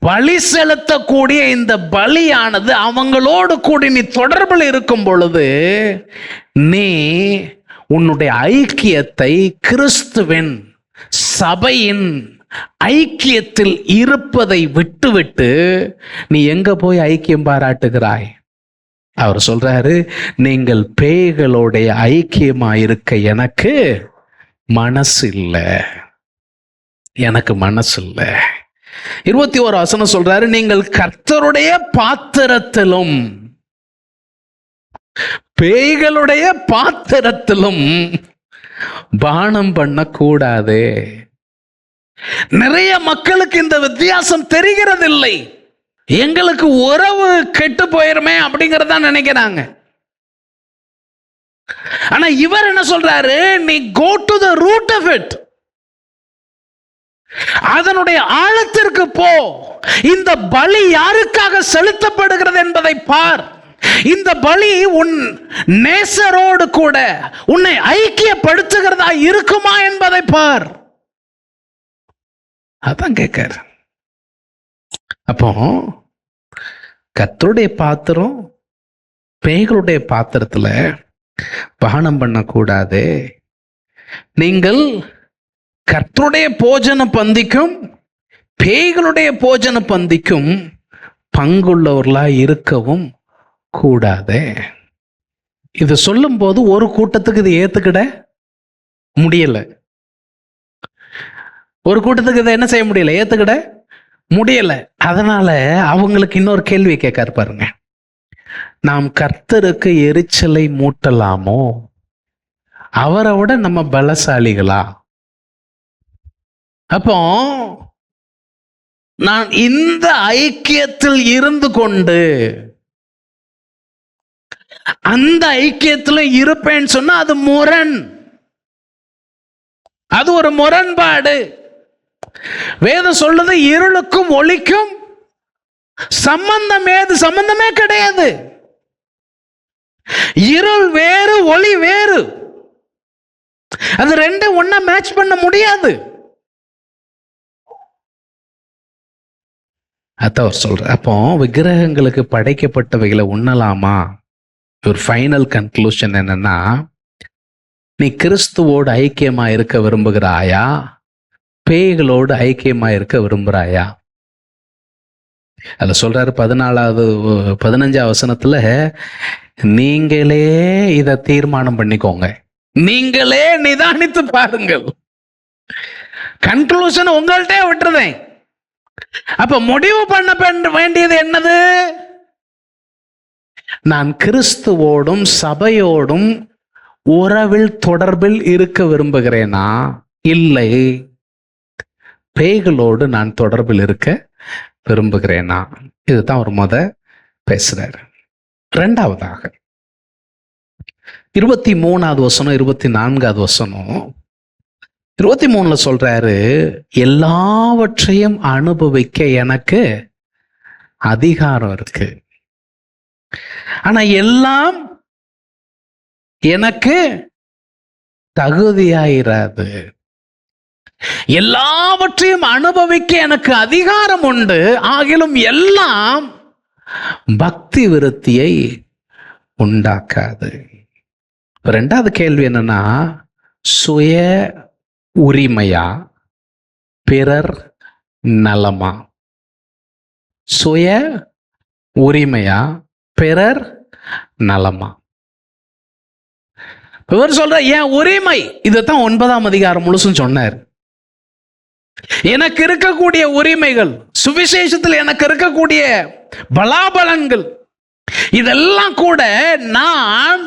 பலி செலுத்தக்கூடிய இந்த பலியானது அவங்களோடு கூடி நீ தொடர்பில் இருக்கும் பொழுது நீ உன்னுடைய ஐக்கியத்தை கிறிஸ்துவின் சபையின் ஐக்கியத்தில் இருப்பதை விட்டுவிட்டு நீ எங்க போய் ஐக்கியம் பாராட்டுகிறாய்? அவர் சொல்றாரு, நீங்கள் பேய்களுடைய ஐக்கியமாயிருக்க எனக்கு மனசு இல்லை, எனக்கு மனசு இல்லை. 21 வசனம் சொல்றாரு, நீங்கள் கர்த்தருடைய பாத்திரத்திலும் பேய்களுடைய பாத்திரத்திலும் பானம் பண்ணக்கூடாது. நிறைய மக்களுக்கு இந்த வித்தியாசம் தெரிகிறதில்லை. எங்களுக்கு உறவு கெட்டு போயிருமே அப்படிங்கறத நினைக்கிறாங்க. ஆனா இவர் என்ன சொல்றாரு, நீ go to the root of it, அதனுடைய ஆழத்திற்கு போ. இந்த பலி யாருக்காக செலுத்தப்படுகிறது என்பதை பார். இந்த பலி உன் நேசரோடு கூட உன்னை ஐக்கியப்படுத்துகிறதா இருக்குமா என்பதை பார். அதான் கேட்காரு. அப்போ கர்த்தருடைய பாத்திரம் பேய்களுடைய பாத்திரத்துல பானம் பண்ணக்கூடாது. நீங்கள் கர்த்தருடைய போஜன பந்திக்கும் பேய்களுடைய போஜன பந்திக்கும் பங்குள்ளவர்களா இருக்கவும் கூடாது. இது சொல்லும் போது ஒரு கூட்டத்துக்கு இது ஏத்துக்கிட முடியல, ஒரு கூட்டத்துக்கு இதை என்ன செய்ய முடியல, ஏத்துக்கிட முடியல. அதனால அவங்களுக்கு இன்னொரு கேள்வி கேட்காரு பாருங்க, நாம் கர்த்தருக்கு எரிச்சலை மூட்டலாமோ? அவரை விட நம்ம பலசாலிகளா? அப்போ நான் இந்த ஐக்கியத்தில் இருந்து கொண்டு அந்த ஐக்கியத்தில் இருப்பேன்னு சொன்னா அது முரண், அது ஒரு முரண்பாடு. வேதம் சொல்லுது, இருளுக்கும் ஒளிக்கும் சம்பந்தமே கிடையாது. இருள் வேறு, ஒளி வேறு. அது ரெண்டு ஒண்ணா மேட்ச் பண்ண முடியாது. அதான் அவர் சொல்ற. அப்போ விக்கிரகங்களுக்கு படைக்கப்பட்டவைகளை உண்ணலாமா? ஒரு ஃபைனல் கன்க்ளூஷன் என்னன்னா, நீ கிறிஸ்துவோடு ஐக்கியமா இருக்க விரும்புகிறாயா, பேய்களோடு ஐக்கியமா இருக்க விரும்புகிறாயா? அதுல சொல்றாரு 15 வசனத்துல, நீங்களே இதை தீர்மானம் பண்ணிக்கோங்க, நீங்களே நிதானித்து பாருங்கள். கன்க்ளூஷன் உங்கள்கிட்ட விட்டுறேன். அப்ப முடிவு பண்ண வேண்டியது என்னது? நான் கிறிஸ்துவோடும் சபையோடும் உறவில் தொடர்பில் இருக்க விரும்புகிறேனா, இல்லை பேய்களோடு நான் தொடர்பில் இருக்க விரும்புகிறேனா? இதுதான் ஒரு பேசுறாரு. இரண்டாவதாக 23வது வசனம் 24வது வசனம் 23ல சொல்றாரு, எல்லாவற்றையும் அனுபவிக்க எனக்கு அதிகாரம் இருக்கு, ஆனா எல்லாம் எனக்கு தகுதியாயிராது. எல்லாவற்றையும் அனுபவிக்க எனக்கு அதிகாரம் உண்டு, ஆகிலும் எல்லாம் பக்தி விருத்தியை உண்டாக்காது. ரெண்டாவது கேள்வி என்னன்னா, சுய உரிமையா பிறர் நலமா? சுய உரிமையா பிறர் நலமா? இவர் சொல்ற என் உரிமை, இதைத்தான் 9ஆம் அதிகாரம் முழுசும் சொன்னார். எனக்கு இருக்கக்கூடிய உரிமைகள், சுவிசேஷத்தில் எனக்கு இருக்கக்கூடிய பலாபலன்கள், இதெல்லாம் கூட நான்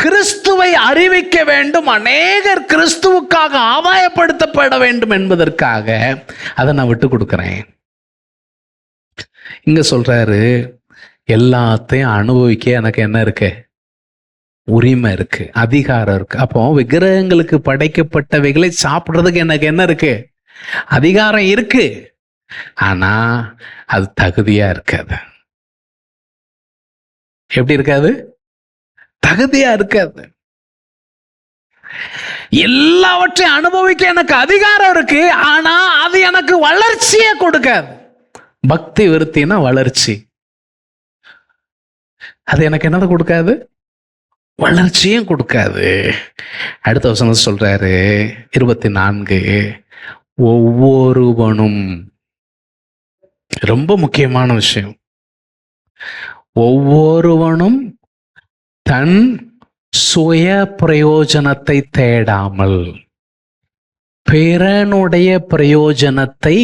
கிறிஸ்துவை அறிவிக்க வேண்டும், அநேகர் கிறிஸ்துவுக்காக ஆதாயப்படுத்தப்பட வேண்டும் என்பதற்காக அதை நான் விட்டு கொடுக்கிறேன். இங்க சொல்றாரு, எல்லாத்தையும் அனுபவிக்க எனக்கு என்ன இருக்கு? உரிமை இருக்கு, அதிகாரம் இருக்கு. அப்போ விக்கிரகங்களுக்கு படைக்கப்பட்டவைகளை சாப்பிடுறதுக்கு எனக்கு என்ன இருக்கு? அதிகாரம் இருக்கு. ஆனா அது தகுதியா இருக்காது. எப்படி இருக்காது? தகுதியா இருக்காது. எல்லாவற்றையும் அனுபவிக்க எனக்கு அதிகாரம் இருக்கு, ஆனா அது எனக்கு வளர்ச்சியை கொடுக்காது. பக்தி விருத்தினா வளர்ச்சி, அது எனக்கு என்னது கொடுக்காது? வளர்ச்சியும் கொடுக்காது. அடுத்த வசனம் சொல்றாரு 24, ஒவ்வொருவனும், ரொம்ப முக்கியமான விஷயம், ஒவ்வொருவனும் தன் சுய பிரயோஜனத்தை தேடாமல் பிறனுடைய பிரயோஜனத்தை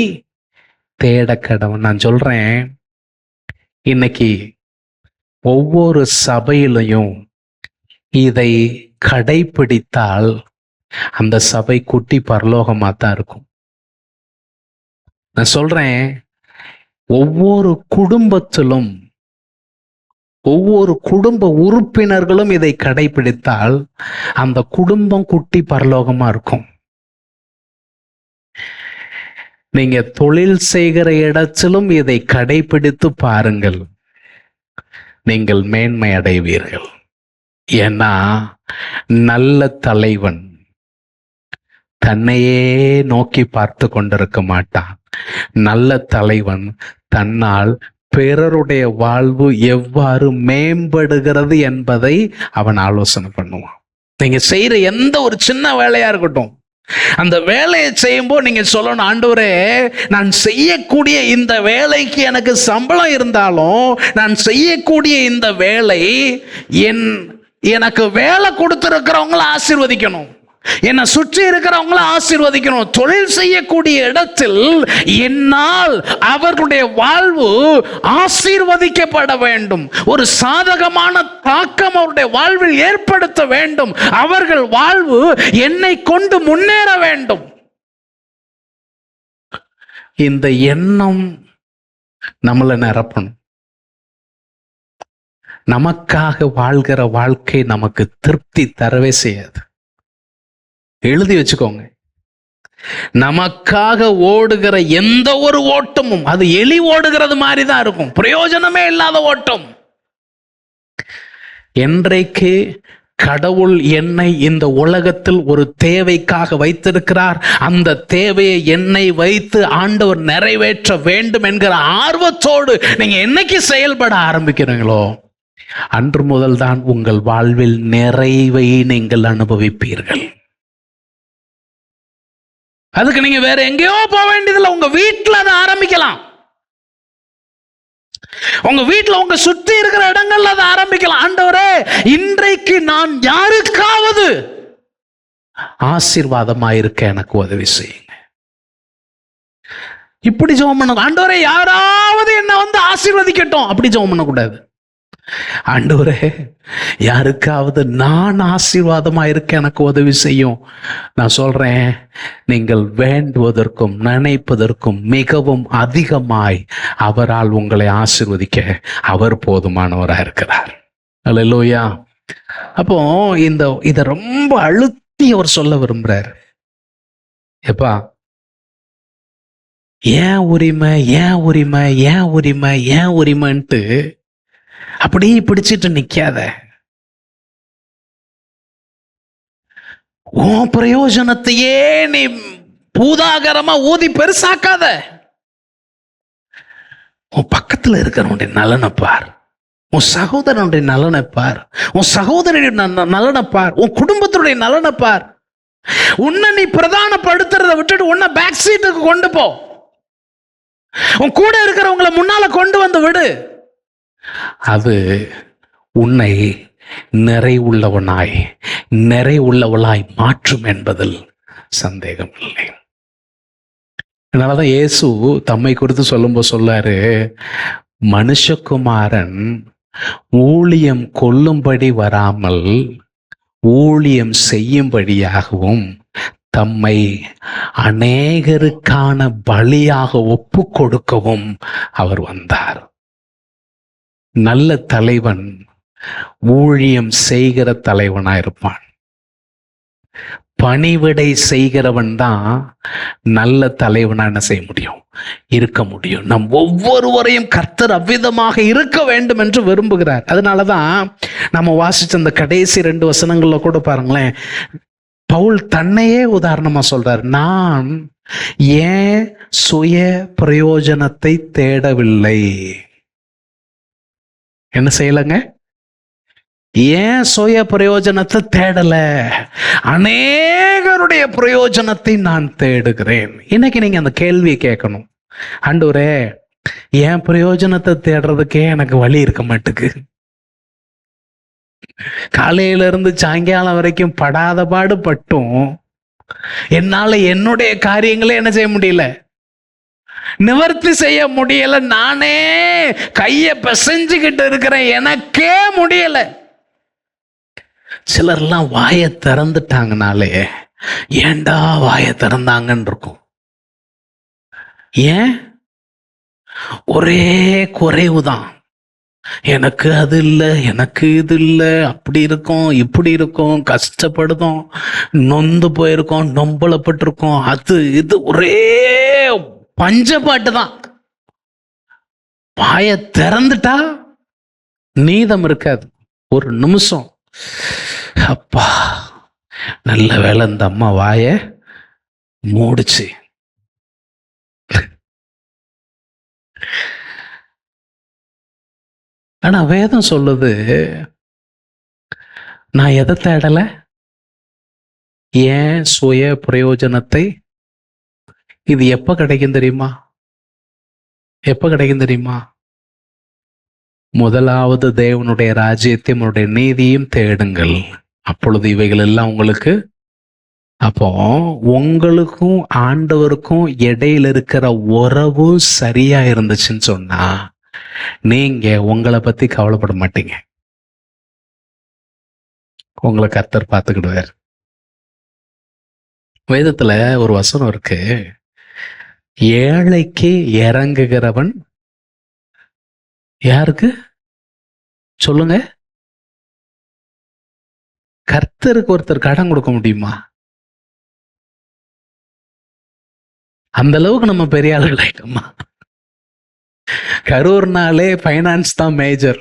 தேட கடவன். நான் சொல்றேன், இன்னைக்கு ஒவ்வொரு சபையிலையும் இதை கடைபிடித்தால் அந்த சபை குட்டி பரலோகமா தான் இருக்கும். நான் சொல்றேன், ஒவ்வொரு குடும்பத்திலும் ஒவ்வொரு குடும்ப உறுப்பினர்களும் இதை கடைபிடித்தால் அந்த குடும்பம் குட்டி பரலோகமா இருக்கும். நீங்க தொழில் செய்கிற இடத்திலும் இதை கடைபிடித்து பாருங்கள், நீங்கள் மேன்மை அடைவீர்கள். ஏன்னா நல்ல தலைவன் தன்னையே நோக்கி பார்த்து கொண்டிருக்க மாட்டான். நல்ல தலைவன் தன்னால் பிறருடைய வாழ்வு எவ்வாறு மேம்படுகிறது என்பதை அவன் ஆலோசனை பண்ணுவான். நீங்க செய்யற எந்த ஒரு சின்ன வேலையா இருக்கட்டும், அந்த வேலையை செய்யும்போது நீங்க சொல்லணும், ஆண்டவரே, நான் செய்யக்கூடிய இந்த வேலைக்கு எனக்கு சம்பளம் இருந்தாலும் நான் செய்யக்கூடிய இந்த வேலை எனக்கு வேலை கொடுத்திருக்கிறவங்கள ஆசீர்வதிக்கணும், என்னை சுற்றி இருக்கிறவங்கள ஆசீர்வதிக்கணும். தொழில் செய்யக்கூடிய இடத்தில் என்னால் அவர்களுடைய வாழ்வு ஆசீர்வதிக்கப்பட வேண்டும், ஒரு சாதகமான தாக்கம் அவருடைய வாழ்வில் ஏற்படுத்த வேண்டும், அவர்கள் வாழ்வு என்னை கொண்டு முன்னேற வேண்டும். இந்த எண்ணம் நம்மளை நிரப்பணும். நமக்காக வாழ்கிற வாழ்க்கை நமக்கு திருப்தி தரவே செய்யாது. எழுதி வச்சுக்கோங்க, நமக்காக ஓடுகிற எந்த ஒரு ஓட்டமும் அது எலி ஓடுகிறது மாதிரி தான் இருக்கும், பிரயோஜனமே இல்லாத ஓட்டம். என்றைக்கு கடவுள் என்னை இந்த உலகத்தில் ஒரு தேவைக்காக வைத்திருக்கிறார், அந்த தேவையை என்னை வைத்து ஆண்டவர் நிறைவேற்ற வேண்டும் என்கிற ஆர்வத்தோடு நீங்க என்னைக்கு செயல்பட ஆரம்பிக்கிறீங்களோ அன்று முதல் தான் உங்கள் வாழ்வில் நிறைவை நீங்கள் அனுபவிப்பீர்கள். அதுக்கு நீங்க வேற எங்கேயோ போக வேண்டியதில்லை, உங்க வீட்டில் அதை ஆரம்பிக்கலாம். உங்க வீட்டில் உங்க சுற்றி இருக்கிற இடங்கள்ல அதை ஆரம்பிக்கலாம். ஆண்டவரே, இன்றைக்கு நான் யாருக்காவது ஆசீர்வாதமாயிருக்க எனக்கு உதவி செய்யுங்க. இப்படி ஜெபம் பண்ண, ஆண்டவரே யாராவது என்ன வந்து ஆசீர்வதிக்கட்டும், அப்படி ஜெபம் பண்ணக்கூடாது. ஆண்டவரே, யாருக்காவது நான் ஆசீர்வாதமா இருக்க எனக்கு உதவி செய்யும். நான் சொல்றேன், நீங்கள் வேண்டுவதற்கும் நினைப்பதற்கும் மிகவும் அதிகமாய் அவரால் உங்களை ஆசீர்வதிக்க அவர் போதுமானவராக இருக்கிறார். அல்லேலூயா. அப்போ இதை ரொம்ப அழுத்தி அவர் சொல்ல விரும்புறார். எப்பா, ஏன் உரிமை, ஏன் உரிமை, ஏன் உரிமை, ஏன் உரிமைன்ட்டு அப்படியே பிடிச்சிட்டு நிக்காத. உன் பிரயோஜனத்தையே நீ பூதாகரமா ஊதி பெருசாக்காத. உன் பக்கத்துல இருக்கிறவனுடைய நலனை பார், உன் சகோதரனுடைய நலனை பார், உன் சகோதரனுடைய நலனை பார், உன் குடும்பத்தினுடைய நலனை பார். உன்னை நீ பிரதானப்படுத்துறத விட்டுட்டு உன்னை பேக் சீட்டுக்கு கொண்டு போ. உன் கூட இருக்கிறவங்களை முன்னால கொண்டு வந்து விடு. அது உன்னை நிறைவுள்ளவளாய் மாற்றும் என்பதில் சந்தேகம் இல்லை. அதனாலதான் இயேசு தம்மை குறித்து சொல்லும்போது சொல்லாரு, மனுஷகுமாரன் ஊழியம் கொள்ளும்படி வராமல் ஊழியம் செய்யும்படியாகவும் தம்மை அநேகருக்கான பலியாக ஒப்பு கொடுக்கவும் அவர் வந்தார். நல்ல தலைவன் ஊழியம் செய்கிற தலைவனா இருப்பான். பணிவிடை செய்கிறவன் தான் நல்ல தலைவனா என்ன செய்ய முடியும், இருக்க முடியும். நம் ஒவ்வொருவரையும் கர்த்தர் அவ்விதமாக இருக்க வேண்டும் என்று விரும்புகிறார். அதனாலதான் நம்ம வாசிச்ச அந்த கடைசி 2 வசனங்கள்ல கூட பாருங்களேன், பவுல் தன்னையே உதாரணமா சொல்றார். நான் ஏன் சுய பிரயோஜனத்தை தேடவில்லை. என்ன செய்யலங்க? ஏன் சுய பிரயோஜனத்தை தேடல, அநேகருடைய பிரயோஜனத்தை நான் தேடுகிறேன். இன்னைக்கு நீங்க அந்த கேள்வியை கேட்கணும். ஆண்டவரே, என் பிரயோஜனத்தை தேடுறதுக்கே எனக்கு வழி இருக்க மாட்டுக்கு. காலையில இருந்து சாயங்காலம் வரைக்கும் படாத பாடு பட்டும் என்னால என்னுடைய காரியங்களே என்ன செய்ய முடியல, நிவர்த்தி செய்ய முடியல. நானே கைய பிசைஞ்சுக்கிட்டு இருக்கிறேன், எனக்கே முடியல. சிலர்லாம் வாயை திறந்துட்டாங்கனாலே ஏண்டா வாயை திறந்தாங்கன்னு இருக்கும். ஏன்? ஒரே குறைவுதான். எனக்கு அது இல்லை, எனக்கு இது இல்லை, அப்படி இருக்கும், இப்படி இருக்கும், கஷ்டப்படுதோம், நொந்து போயிருக்கோம், நொம்பலப்பட்டிருக்கோம், அது இது ஒரே பஞ்சப்பாட்டு தான். வாயை திறந்துட்டா நீதம் இருக்காது. ஒரு நிமிஷம், அப்பா நல்ல வேலை இந்த அம்மா வாயை மூடுச்சு. ஆனா வேதம் சொல்லுது, நான் எதை தேடல, ஏன் சுய பிரயோஜனத்தை. இது எப்ப கிடைக்கும் தெரியுமா? எப்ப கிடைக்கும் தெரியுமா? முதலாவது தேவனுடைய ராஜ்யத்தையும் அவருடைய நீதியும் தேடுங்கள், அப்பொழுது இவைகள் எல்லாம் உங்களுக்கு. அப்போ உங்களுக்கும் ஆண்டவருக்கும் இடையில இருக்கிற உறவு சரியா இருந்துச்சுன்னு சொன்னா நீங்க உங்களை பத்தி கவலைப்பட மாட்டீங்க. உங்களை கர்த்தர் பார்த்துக்கிடுவார். வேதத்துல ஒரு வசனம் இருக்கு, ஏழைக்கு இறங்குகிறவன் யாருக்கு சொல்லுங்க? கர்த்தருக்கு ஒருத்தர் கடன் கொடுக்க முடியுமா? அந்த அளவுக்கு நம்ம பெரிய ஆளுகள் ஆயிட்டோமா? கரூர்னாலே ஃபைனான்ஸ் தான் மேஜர்.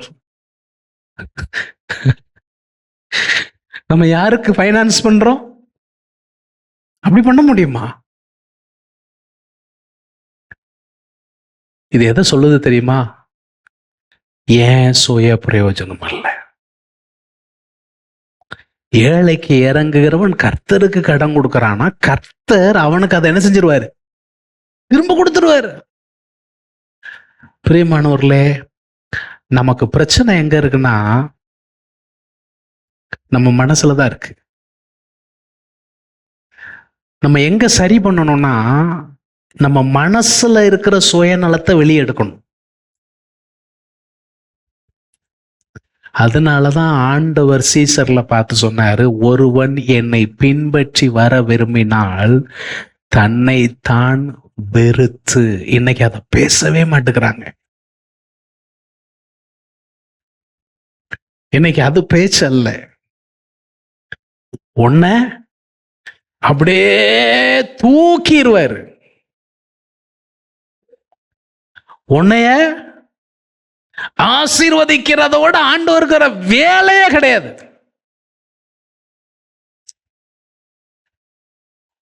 நம்ம யாருக்கு ஃபைனான்ஸ் பண்றோம்? அப்படி பண்ண முடியுமா? இது எதை சொல்லுது தெரியுமா? ஏன் சுய பிரயோஜனம் அல்ல. ஏழைக்கு இறங்குகிறவன் கர்த்தருக்கு கடன் கொடுக்கறானா, கர்த்தர் அவனுக்கு அதை என்ன செஞ்சிருவாரு, திரும்ப கொடுத்துருவாரு. பிரியமானவர்களே, நமக்கு பிரச்சனை எங்க இருக்குன்னா நம்ம மனசுலதான் இருக்கு. நம்ம எங்க சரி பண்ணணும்னா நம்ம மனசுல இருக்கிற சுயநலத்தை வெளியே எடுக்கணும். அதனாலதான் ஆண்டவர் சீசர்ல பார்த்து சொன்னாரு, ஒருவன் என்னை பின்பற்றி வர விரும்பினால் தன்னை தான் வெறுத்து. இன்னைக்கு அதை பேசவே மாட்டேங்கிறாங்க. இன்னைக்கு அது பேச்சு அல்ல. உன்ன அப்படியே தூக்கிடுவாரு. உன்னைய ஆசீர்வதிக்கிறதோட ஆண்டவருக்கிற வேலையே கிடையாது.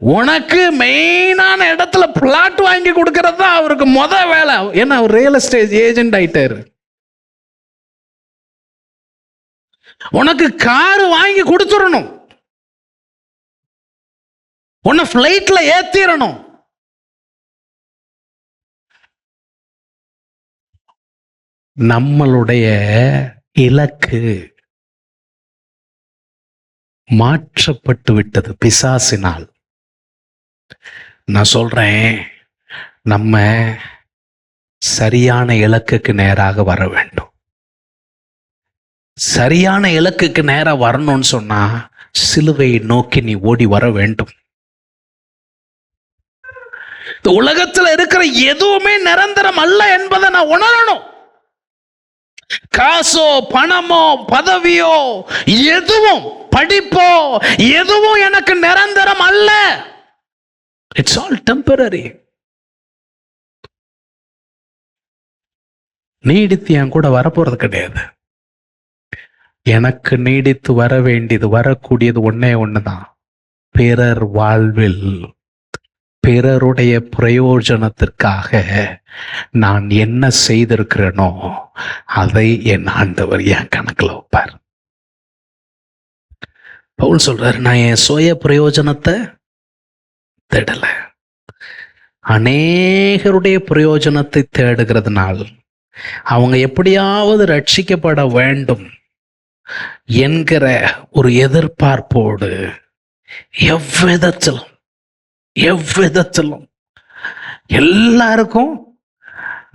உனக்கு மெயினான இடத்துல பிளாட் வாங்கி கொடுக்கறது தான் அவருக்கு முத வேலை. ஏன்னா அவர் ரியல் எஸ்டேட் ஏஜென்ட் ஆயிட்டாரு. உனக்கு கார் வாங்கி கொடுத்துடணும், உன்னை பிளைட்ல ஏத்திரணும். நம்மளுடைய இலக்கு மாற்றப்பட்டு விட்டது பிசாசினால். நான் சொல்றேன், நம்ம சரியான இலக்குக்கு நேராக வர வேண்டும். சரியான இலக்குக்கு நேராக வரணும்னு சொன்னா சிலுவையை நோக்கி நீ ஓடி வர வேண்டும். இந்த உலகத்துல இருக்கிற எதுவுமே நிரந்தரம் அல்ல என்பதை நான் உணரணும். காசோ பணமோ பதவியோ எதுவும் படிப்போ எதுவும் எனக்கு நிரந்தரம் அல்ல. It's all temporary. நீடித்து என் கூட வரப்போறது கிடையாது. எனக்கு நீடித்து வர வேண்டியது, வரக்கூடியது ஒன்னே ஒண்ணுதான். பிறர் வாழ்வில் பிறருடைய பிரயோஜனத்திற்காக நான் என்ன செய்திருக்கிறேனோ அதை என் ஆண்டவர் என் கணக்கில் வைப்பார். பவுல் சொல்றாரு, நான் என் சுய பிரயோஜனத்தை தேடல, அநேகருடைய பிரயோஜனத்தை தேடுகிறதுனால் அவங்க எப்படியாவது ரட்சிக்கப்பட வேண்டும் என்கிற ஒரு எதிர்பார்ப்போடு எவ்விதத்திலும் எல்லாருக்கும்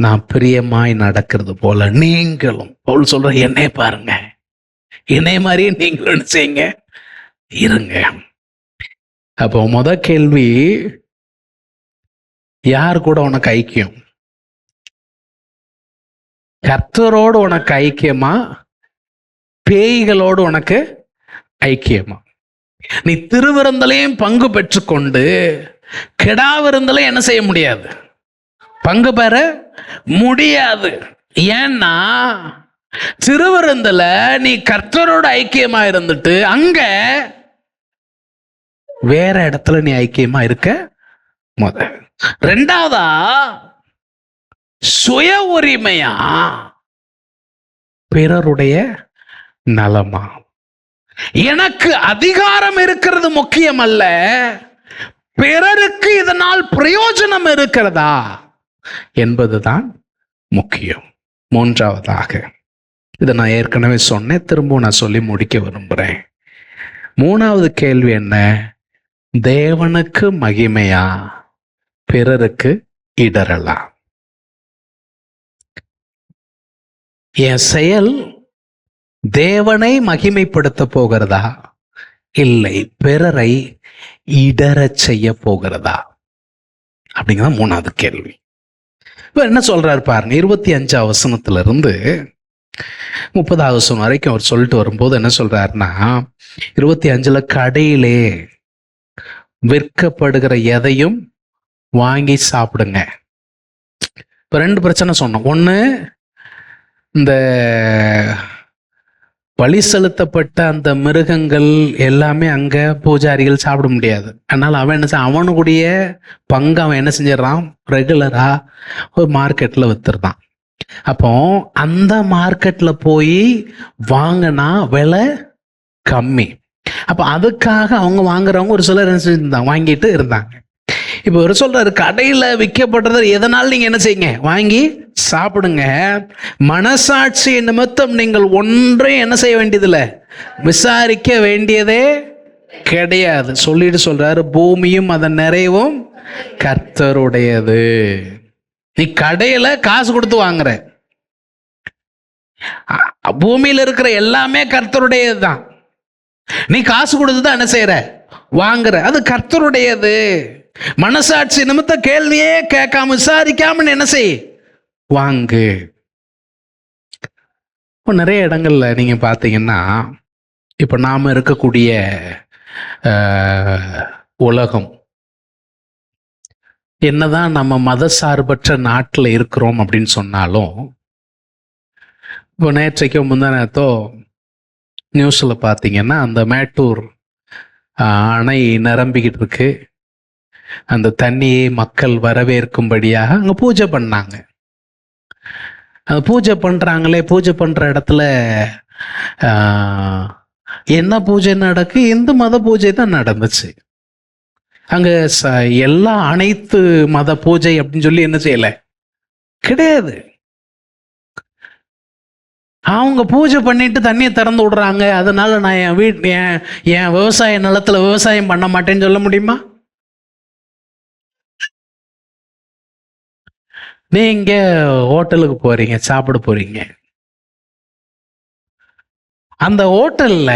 நான் பிரியமாய் நடக்கிறது போல நீங்களும், பவுல் சொல்ற, என்னை பாருங்க, என்னை மாதிரியே நீங்களும் செய்யுங்க, இருங்க. அப்போ முத கேள்வி, யார் கூட உனக்கு ஐக்கியம்? கர்த்தரோடு உனக்கு ஐக்கியமா, பேய்களோடு உனக்கு ஐக்கியமா? நீ திருவிருந்தலையும் பங்கு பெற்றுக்கொண்டு கெடாவிருந்தலையும் என்ன செய்ய முடியாது, பங்கு பெற முடியாது. ஏன்னா திருவிருந்தல நீ கர்த்தரோட ஐக்கியமா இருந்துட்டு அங்க வேற இடத்துல நீ ஐக்கியமா இருக்க முத. ரெண்டாவதா சுய உரிமையா பிறருடைய நலமா? எனக்கு அதிகாரம் இருக்கிறது முக்கியம் அல்ல, பிறருக்கு இதனால் பிரயோஜனம் இருக்கிறதா என்பதுதான் முக்கியம். மூன்றாவதாக, இதை நான் ஏற்கனவே சொன்னேன், திரும்ப நான் சொல்லி முடிக்க விரும்புகிறேன். மூணாவது கேள்வி என்ன? தேவனுக்கு மகிமையா, பிறருக்கு இடரலா? என் செயல் தேவனை மகிமைப்படுத்த போகிறதா, இல்லை பிறரை இடரச் செய்ய போகிறதா? அப்படிங்கிறத மூணாவது கேள்வி. இப்ப என்ன சொல்றாரு பாருங்க, 25 வசனத்திலிருந்து 30 வசனம் வரைக்கும் அவர் சொல்லிட்டு வரும்போது என்ன சொல்றாருன்னா, 25 கடையிலே விற்கப்படுகிற எதையும் வாங்கி சாப்பிடுங்க. இப்ப 2 பிரச்சனை சொன்னோம். ஒண்ணு, இந்த பலி செலுத்தப்பட்ட அந்த மிருகங்கள் எல்லாமே அங்க பூஜாரிகள் சாப்பிட முடியாது. அதனால அவன் என்ன, அவனுடைய பங்கு அவன் என்ன செஞ்சிடறான், ரெகுலரா ஒரு மார்க்கெட்ல வித்துருந்தான். அப்போ அந்த மார்க்கெட்ல போய் வாங்கினா விலை கம்மி. அப்ப அதுக்காக அவங்க வாங்குறவங்க ஒரு சிலர் என்ன செஞ்சிருந்தாங்க, வாங்கிட்டு இருந்தாங்க. இப்போ ஒரு சொல்றாரு, கடையில விற்கப்படுறது எதனால நீங்க என்ன செய்யுங்க, வாங்கி சாப்பிடுங்க. மனசாட்சி நிமித்தம் நீங்கள் ஒன்றையும் என்ன செய்ய வேண்டியதில்லை, விசாரிக்க வேண்டியதே கிடையாது சொல்லிட்டு சொல்றாரு, பூமியும் அதன் நிறைவும் கர்த்தருடையது. நீ கடையில காசு கொடுத்து வாங்குற, பூமியில இருக்கிற எல்லாமே கர்த்தருடையது தான். நீ காசு கொடுத்து தான் என்ன செய்யற, வாங்குற, அது கர்த்தருடையது. மனசாட்சி நிமித்த கேள்வியே கேட்காம விசாரிக்காம என்ன செய், வாங்கு. இப்போ நிறைய இடங்கள்ல நீங்க பார்த்தீங்கன்னா, இப்போ நாம இருக்கக்கூடிய உலகம் என்னதான் நம்ம மத சார்பற்ற நாட்டில் இருக்கிறோம் அப்படின்னு சொன்னாலும், இப்போ நேற்றைக்கோ முந்தா நேரத்தோ நியூஸில் பார்த்தீங்கன்னா, அந்த மேட்டூர் அணை நிரம்பிக்கிட்டு இருக்கு. அந்த தண்ணியை மக்கள் வரவேற்கும்படியாக அங்கே பூஜை பண்ணாங்க. அந்த பூஜை பண்ணுறாங்களே, பூஜை பண்ணுற இடத்துல என்ன பூஜை நடக்கு, இந்து மத பூஜை தான் நடந்துச்சு. அங்கே அனைத்து மத பூஜை அப்படின்னு சொல்லி என்ன செய்யலை, கிடையாது. அவங்க பூஜை பண்ணிட்டு தண்ணியை திறந்து விடுறாங்க, அதனால நான் என் விவசாய நிலத்துல விவசாயம் பண்ண மாட்டேன்னு சொல்ல முடியுமா? நீங்க ஹோட்டலுக்கு போறீங்க, சாப்பிட போறீங்க. அந்த ஹோட்டல்ல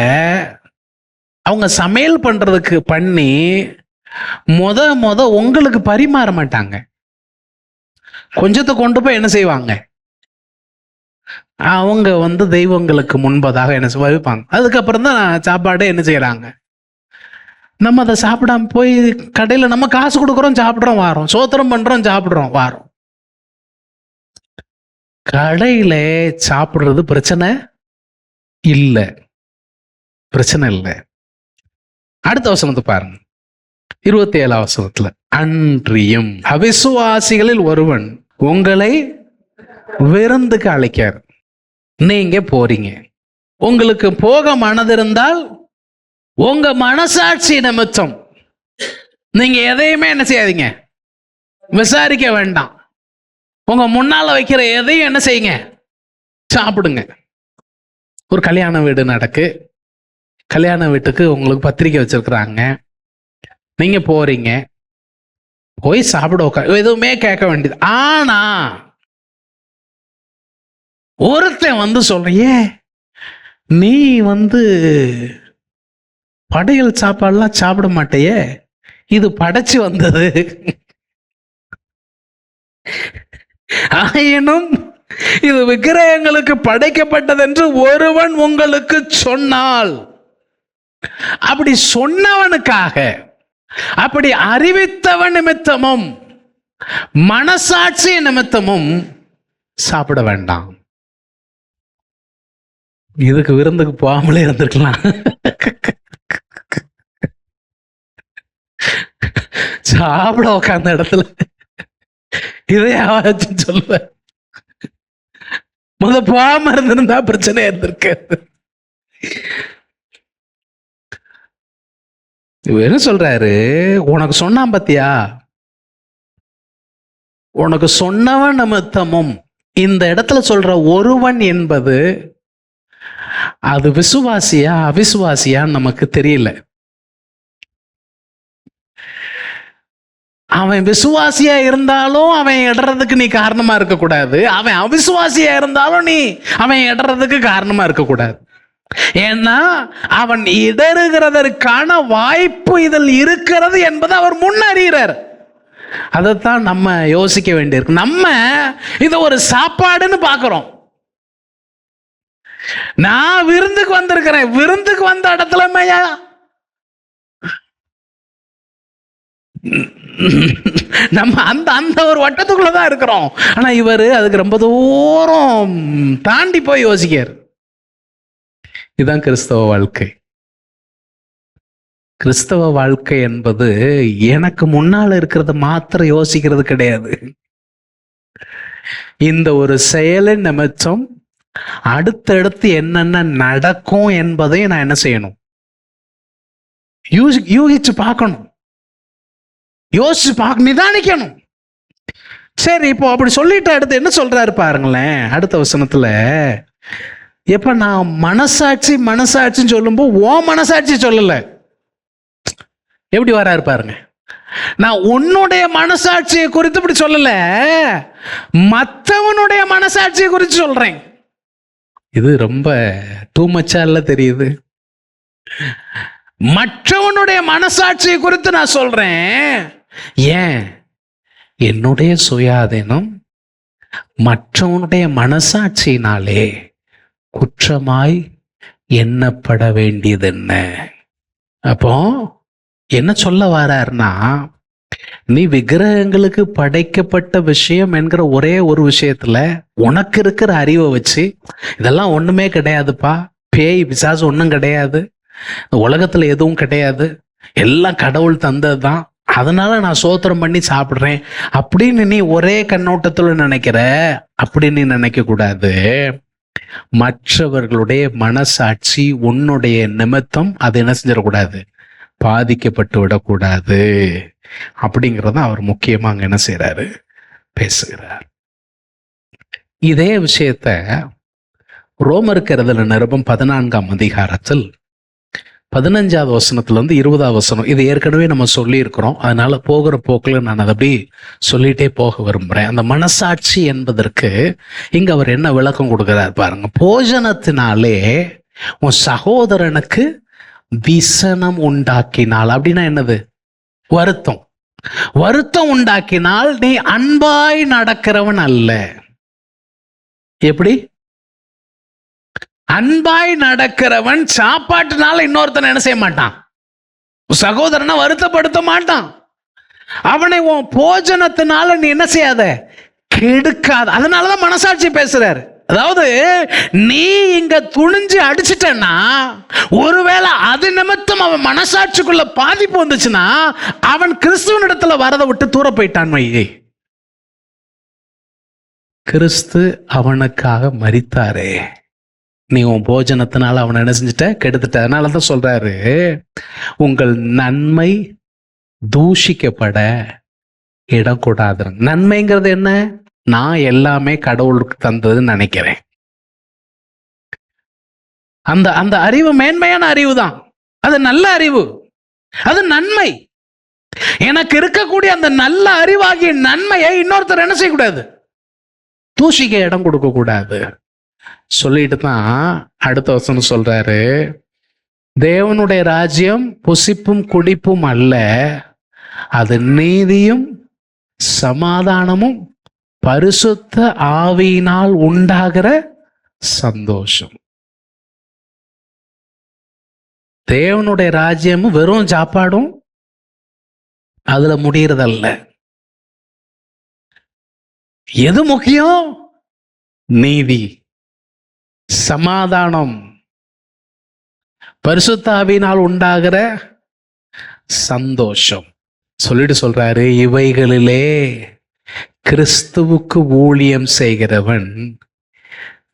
அவங்க சமையல் பண்றதுக்கு பண்ணி முத உங்களுக்கு பரிமாற மாட்டாங்க. கொஞ்சத்தை கொண்டு போய் என்ன செய்வாங்க, அவங்க தெய்வங்களுக்கு முன்பதாக என்ன வைப்பாங்க. அதுக்கப்புறம் தான் சாப்பாடு என்ன செய்யறாங்க. நம்ம அதை சாப்பிடாம போய் கடையில் நம்ம காசு கொடுக்குறோம், சாப்பிட்றோம், வாரோம், சோத்திரம் பண்றோம், சாப்பிட்றோம், வாரோம். கடையில சாப்பிடுறது பிரச்சனை இல்லை, பிரச்சனை இல்லை. அடுத்த வசனத்தை பாருங்க, 27ஆம் வசனத்துல, அன்றியும் அவிசுவாசிகளில் ஒருவன் உங்களை விருந்துக்கு அழைக்கார், நீங்க போறீங்க. உங்களுக்கு போக மனதிருந்தால் உங்க மனசாட்சி நிமித்தம் நீங்க எதையுமே என்ன செய்யாதீங்க, விசாரிக்க வேண்டாம். உங்க முன்னால வைக்கிற எதையும் என்ன செய்யுங்க, சாப்பிடுங்க. ஒரு கல்யாண வீடு நடக்கு, கல்யாண வீட்டுக்கு உங்களுக்கு பத்திரிக்கை வச்சிருக்கிறாங்க, நீங்க போறீங்க, போய் சாப்பிட எதுவுமே கேட்க வேண்டியது. ஆனா ஒருத்தன் சொல்றியே, நீ படையல் சாப்பாடுலாம் சாப்பிட மாட்டேயே, இது படைச்சு வந்தது, ஆயினும் இது விக்கிரகங்களுக்கு படைக்கப்பட்டது என்று ஒருவன் உங்களுக்கு சொன்னால், அப்படி சொன்னவனுக்காக, அப்படி அறிவித்தவன் நிமித்தமும் மனசாட்சி நிமித்தமும் சாப்பிட வேண்டாம். இதுக்கு விருந்துக்கு போகாமலே இருந்திருக்கலாம். சாப்பிட உட்கார்ந்த இடத்துல இதையாச்சும் சொல்லுவ, போகாம இருந்திருந்தா பிரச்சனை இருந்திருக்கு. என்ன சொல்றாரு, உனக்கு சொன்னான் பத்தியா, உனக்கு சொன்னவன் நிமித்தமும். இந்த இடத்துல சொல்ற ஒருவன் என்பது அது விசுவாசியா அவிசுவாசியான்னு நமக்கு தெரியல. அவன் விசுவாசியா இருந்தாலும் அவன் இடறதுக்கு நீ காரணமா இருக்கக்கூடாது, அவன் அவிசுவாசியா இருந்தாலும் நீ அவன் இடறதுக்கு காரணமா இருக்கக்கூடாது. ஏன்னா அவன் இடறுகிறதற்கான வாய்ப்பு இதில் இருக்கிறது என்பதை அவர் முன்னறிகிறார். அதைத்தான் நம்ம யோசிக்க வேண்டியிருக்கு. நம்ம இதை ஒரு சாப்பாடுன்னு பார்க்கிறோம். நான் விருந்துக்கு வந்திருக்கிறேன், விருந்துக்கு வந்த இடத்துல நம்ம அந்த ஒரு வட்டத்துக்குள்ளதான் இருக்கிறோம். ஆனா இவர் அதுக்கு ரொம்ப தூரம் தாண்டி போய் யோசிக்கார். இதுதான் கிறிஸ்தவ வாழ்க்கை. கிறிஸ்தவ வாழ்க்கை என்பது எனக்கு முன்னால இருக்கிறத மாத்திரம் யோசிக்கிறது கிடையாது. இந்த ஒரு செயலின் நிமித்தம் அடுத்தடுத்து என்னென்ன நடக்கும் என்பதை நான் என்ன செய்யணும், யூகிச்சு பார்க்கணும், யோசிச்சு பார்க்க, நிதானிக்கணும். சரி, இப்போ அப்படி சொல்லிட்டு அடுத்து என்ன சொல்றாரு பாருங்களேன். அடுத்த வசனத்துல, எப்ப நான் மனசாட்சின்னு சொல்லும்போது ஓ மனசாட்சி சொல்லல, எப்படி வராரு பாருங்க. நான் உன்னுடைய மனசாட்சியை குறித்து இப்படி சொல்லல, மற்றவனுடைய மனசாட்சியை குறித்து சொல்றேன். இது ரொம்ப டூ மச்சா இல்ல தெரியுது. மற்றவனுடைய மனசாட்சியை குறித்து நான் சொல்றேன். ஏன்? என்னுடைய சுயாதீனம் மற்றவனுடைய மனசாட்சியினாலே குற்றமாய் எண்ணப்பட வேண்டியது என்ன? அப்போ என்ன சொல்ல வராருன்னா, நீ விக்கிரகங்களுக்கு படைக்கப்பட்ட விஷயம் என்கிற ஒரே ஒரு விஷயத்துல உனக்கு இருக்கிற அறிவை வச்சு, இதெல்லாம் ஒண்ணுமே கிடையாதுப்பா, பேய் பிசாசு ஒன்றும் கிடையாது, உலகத்துல எதுவும் கிடையாது, எல்லாம் கடவுள் தந்ததுதான், அதனால நான் சோத்திரம் பண்ணி சாப்பிடுறேன் அப்படின்னு நீ ஒரே கண்ணோட்டத்துல நினைக்கிற. அப்படி நீ நினைக்க கூடாது. மற்றவர்களுடைய மனசாட்சி உன்னுடைய நிமித்தம் அது என்ன செஞ்சிடக்கூடாது, பாதிக்கப்பட்டு விடக்கூடாது. அப்படிங்கிறத அவர் முக்கியமா அங்க என்ன செய்யறாரு, பேசுகிறார். இதே விஷயத்த ரோமருக்கு எழுதின நிருபம் 14ஆம் அதிகாரத்தில் 15வது வசனத்திலிருந்து 20வது வசனம். இது ஏற்கனவே நம்ம சொல்லியிருக்கிறோம். அதனால போகிற போக்கில் நான் அதை அப்படி சொல்லிட்டே போக விரும்புகிறேன். அந்த மனசாட்சி என்பதற்கு இங்க அவர் என்ன விளக்கம் கொடுக்கிறார் பாருங்க. போஜனத்தினாலே உன் சகோதரனுக்கு விசனம் உண்டாக்கினால். அப்படின்னா என்னது? வருத்தம். வருத்தம் உண்டாக்கினால் நீ அன்பாய் நடக்கிறவன் அல்ல. எப்படி? அன்பாய் நடக்கிறவன் சாப்பாட்டுனால இன்னொருத்தனை என்ன செய்ய மாட்டான்? சகோதரனை வருத்தப்படுத்த மாட்டான். அவனை உன் போஜனத்தினால நீ என்ன செய்யாத? கெடுக்காத. அதனாலதான் மனசாட்சி பேசுறாரு. அதாவது நீ இங்க துணிஞ்சு அடிச்சிட்டன்னா, ஒருவேளை அது நிமித்தம் அவன் மனசாட்சிக்குள்ள பாதிப்பு வந்துச்சுன்னா, அவன் கிறிஸ்துவனிடத்துல வரதை விட்டு தூர போயிட்டான். வையே, கிறிஸ்து அவனுக்காக மரித்தாரே, நீ உன் போஜனத்தினால அவனை என்ன செஞ்சுட்ட? கெடுத்துட்ட. அதனாலதான் சொல்றாரு, உங்கள் நன்மை தூஷிக்கப்பட இடம் கூடாது. நன்மைங்கிறது என்ன? நான் எல்லாமே கடவுளுக்கு தந்ததுன்னு நினைக்கிறேன். அந்த அந்த அறிவு மேன்மையான அறிவு தான். அது நல்ல அறிவு, அது நன்மை. எனக்கு இருக்கக்கூடிய அந்த நல்ல அறிவாகிய நன்மையை இன்னொருத்தர் என்ன செய்யக்கூடாது? தூஷிக்க இடம் கொடுக்க கூடாது. சொல்லிட்டு தான் அடுத்த வசனம் சொல்றாரு, தேவனுடைய ராஜ்யம் புசிப்பும் குடிப்பும் அல்ல, அது நீதியும் சமாதானமும் பரிசுத்த ஆவியினால் உண்டாகிற சந்தோஷம். தேவனுடைய ராஜ்யமும் வெறும் சாப்பாடும் அதுல முடியறதல்ல. எது முக்கியம்? நீதி, சமாதானம், பரிசுத்த ஆவியினால் உண்டாகிற சந்தோஷம். சொல்லிட்டு சொல்றாரு, இவைகளிலே கிறிஸ்துவுக்கு ஊழியம் செய்கிறவன்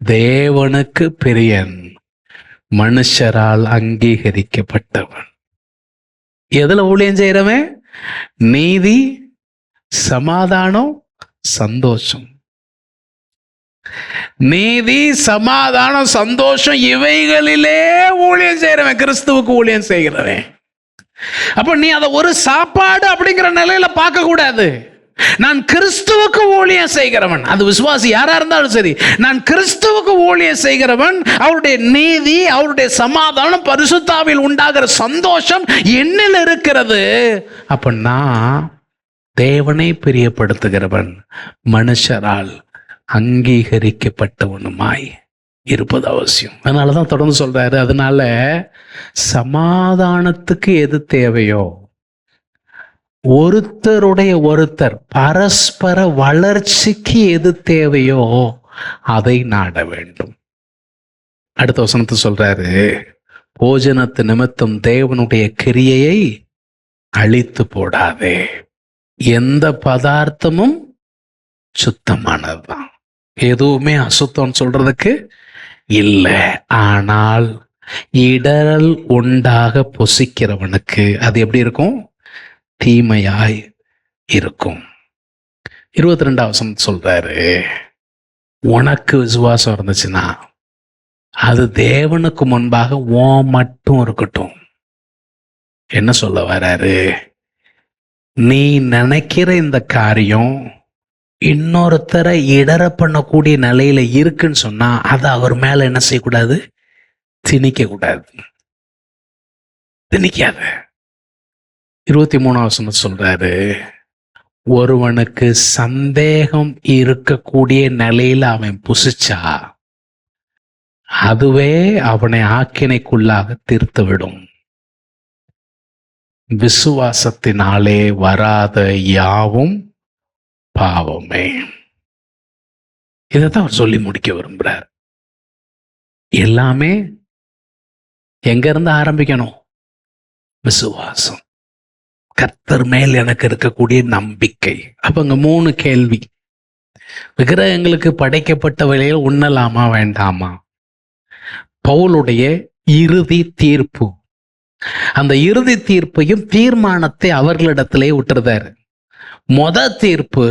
தேவனுக்கு பிரியன், மனுஷரால் அங்கீகரிக்கப்பட்டவன். எதுல ஊழியம் செய்யறவன்? நீதி, சமாதானம், சந்தோஷம். நீதி, சமாதானம், சந்தோஷம், இவைகளிலே ஊழியம் செய்யறவன் கிறிஸ்துவுக்கு ஊழியம் செய்கிறவன். அப்ப நீ அதை ஒரு சாப்பாடு அப்படிங்கிற நிலையில பார்க்க கூடாது. நான் கிறிஸ்துவுக்கு ஊழியம் செய்கிறவன், அது விசுவாசி யாரா இருந்தாலும் சரி, நான் கிறிஸ்துவுக்கு ஊழியம் செய்கிறவன், அவருடைய நீதி, அவருடைய சமாதானம், பரிசுத்த ஆவியில் உண்டாகிற சந்தோஷம் என்னில் இருக்கிறது. அப்ப நான் தேவனை பிரியப்படுத்துகிறவன், மனுஷரால் அங்கீகரிக்கப்பட்டவனுமாய் இருப்பது அவசியம். அதனாலதான் தொடர்ந்து சொல்றாரு, அதனால சமாதானத்துக்கு எது தேவையோ, ஒருத்தருடைய ஒருத்தர் பரஸ்பர வளர்ச்சிக்கு எது தேவையோ அதை நாட வேண்டும். அடுத்த வசனத்தை சொல்றாரு, போஜனத்து நிமித்தம் தேவனுடைய கிரியையை அழித்து போடாதே. எந்த பதார்த்தமும் சுத்தமானதுதான், எதுவுமே அசுத்தம் சொல்றதுக்கு இல்லை. ஆனால் இடரல் உண்டாக புசிக்கிறவனுக்கு அது எப்படி இருக்கும்? தீமையாய் இருக்கும். 22வது வசனம் சொல்றாரு, உனக்கு விசுவாசம் இருந்துச்சுன்னா அது தேவனுக்கு முன்பாக உன் மட்டும் இருக்கட்டும். என்ன சொல்ல வராரு? நீ நினைக்கிற இந்த காரியம் இன்னொருத்தரை இடர பண்ணக்கூடிய நிலையில இருக்குன்னு சொன்னா அதை அவர் மேல என்ன செய்யக்கூடாது? திணிக்க கூடாது. திணிக்காத. 23வது வசனம் சொல்றாரு, ஒருவனுக்கு சந்தேகம் இருக்கக்கூடிய நிலையில அவன் புசிச்சா அதுவே அவனை ஆக்கினைக்குள்ளாக தீர்த்து விடும். விசுவாசத்தினாலே வராத யாவும் பாவமே. இதைத்தான் அவர் சொல்லி முடிக்க விரும்புறார். எல்லாமே எங்க இருந்து ஆரம்பிக்கணும்? விசுவாசம், கர்த்தர் மேல் எனக்கு இருக்கக்கூடிய நம்பிக்கை. அப்ப அங்க 3 கேள்வி. விக்கிரகங்களுக்கு படைக்கப்பட்ட வேளையில் உண்ணலாமா வேண்டாமா? பவுலுடைய இறுதி தீர்ப்பு, அந்த இறுதி தீர்ப்பையும் தீர்மானத்தை அவர்களிடத்திலே விட்டுறதாரு. தீர்ப்பு,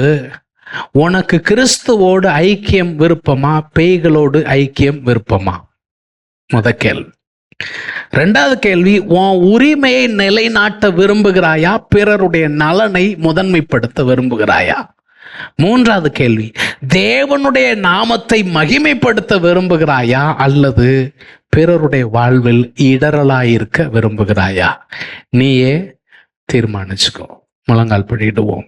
உனக்கு கிறிஸ்துவோடு ஐக்கியம் விருப்பமா, பேய்களோடு ஐக்கியம் விருப்பமா? கேள்வி. 2வது கேள்வி, உன் உரிமையை நிலைநாட்ட விரும்புகிறாயா, பிறருடைய நலனை முதன்மைப்படுத்த விரும்புகிறாயா? 3வது கேள்வி, தேவனுடைய நாமத்தை மகிமைப்படுத்த விரும்புகிறாயா அல்லது பிறருடைய வாழ்வில் இடரலாயிருக்க விரும்புகிறாயா? நீயே தீர்மானிச்சுக்கோ. முழங்கால் படிடுவோம்,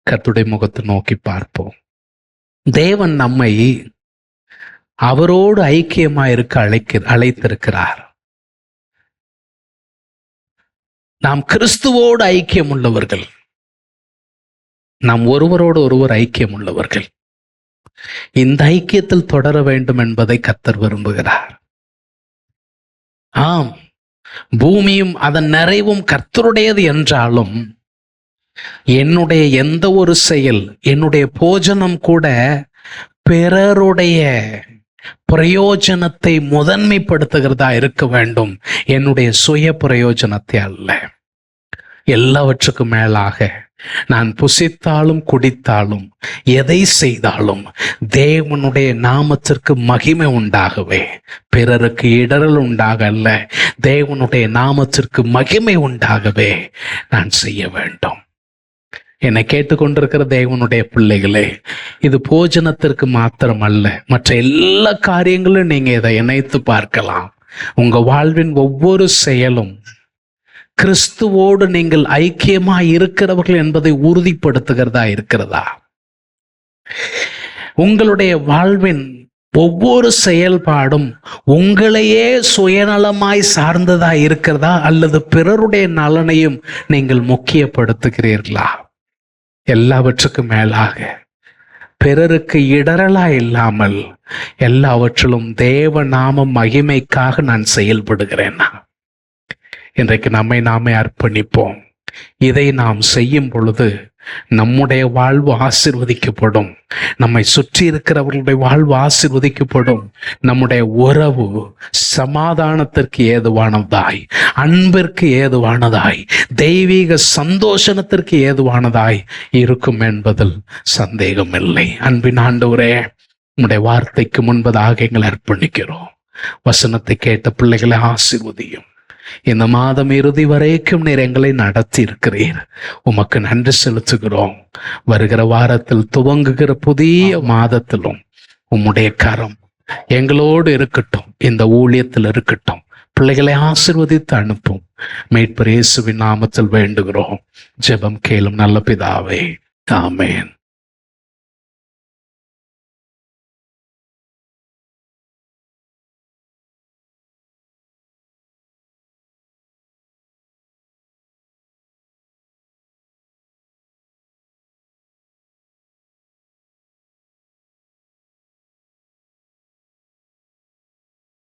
கர்த்தருடைய முகத்தை நோக்கி பார்ப்போம். தேவன் நம்மை அவரோடு ஐக்கியமாயிருக்க அழைத்திருக்கிறார். நாம் கிறிஸ்துவோடு ஐக்கியம் உள்ளவர்கள். நாம் ஒருவரோடு ஒருவர் ஐக்கியம் உள்ளவர்கள். இந்த ஐக்கியத்தில் தொடர வேண்டும் என்பதை கர்த்தர் விரும்புகிறார். ஆம், பூமியும் அதன் நிறைவும் கர்த்தருடையது என்றாலும் என்னுடைய எந்த ஒரு செயல், என்னுடைய போஜனம் கூட பிறருடைய பிரயோஜனத்தை முதன்மைப்படுத்துகிறதா இருக்க வேண்டும், என்னுடைய சுய பிரயோஜனத்தை அல்ல. எல்லாவற்றுக்கும் மேலாக நான் புசித்தாலும் குடித்தாலும் எதை செய்தாலும் தேவனுடைய நாமத்திற்கு மகிமை உண்டாகவே, பிறருக்கு இடரல் உண்டாக அல்ல, தேவனுடைய நாமத்திற்கு மகிமை உண்டாகவே நான் செய்ய வேண்டும். என்னை கேட்டுக்கொண்டிருக்கிற தேவனுடைய பிள்ளைகளே, இது போஜனத்திற்கு மாத்திரம் அல்ல, மற்ற எல்லா காரியங்களும் நீங்க இதை இணைத்து பார்க்கலாம். உங்க வாழ்வின் ஒவ்வொரு செயலும் கிறிஸ்துவோடு நீங்கள் ஐக்கியமாய் இருக்கிறவர்கள் என்பதை உறுதிப்படுத்துகிறதா இருக்கிறதா? உங்களுடைய வாழ்வின் ஒவ்வொரு செயல்பாடும் உங்களையே சுயநலமாய் சார்ந்ததா இருக்கிறதா அல்லது பிறருடைய நலனையும் நீங்கள் முக்கியப்படுத்துகிறீர்களா? எல்லாவற்றுக்கும் மேலாக பிறருக்கு இடரலா இல்லாமல் எல்லாவற்றிலும் தேவ நாம மகிமைக்காக நான் செயல்படுகிறேன்னா, இன்றைக்கு நம்மை நாமே அர்ப்பணிப்போம். இதை நாம் செய்யும் பொழுது நம்முடைய வாழ்வு ஆசீர்வதிக்கப்படும், நம்மை சுற்றி இருக்கிறவர்களுடைய வாழ்வு ஆசீர்வதிக்கப்படும். நம்முடைய உறவு சமாதானத்திற்கு ஏதுவானதாய், அன்பிற்கு ஏதுவானதாய், தெய்வீக சந்தோஷத்திற்கு ஏதுவானதாய் இருக்கும் என்பதில் சந்தேகமில்லை. அன்பின் ஆண்டவரே, உம்முடைய வார்த்தைக்கு முன்பதாக எங்களை அர்ப்பணிக்கிறோம். வசனத்தை கேட்ட பிள்ளைகளை ஆசீர்வதியும். இந்த மாதம் இறுதி வரைக்கும் நீர் எங்களை நடத்தி இருக்கிறீர். உமக்கு நன்றி செலுத்துகிறோம். வருகிற வாரத்தில் துவங்குகிற புதிய மாதத்திலும் உம்முடைய கரம் எங்களோடு இருக்கட்டும், இந்த ஊழியத்தில் இருக்கட்டும். பிள்ளைகளை ஆசீர்வதித்து அனுப்பும். மீட்பர் இயேசுவின் நாமத்தில் வேண்டுகிறோம். ஜெபம் கேளும் நல்ல பிதாவே, ஆமென்.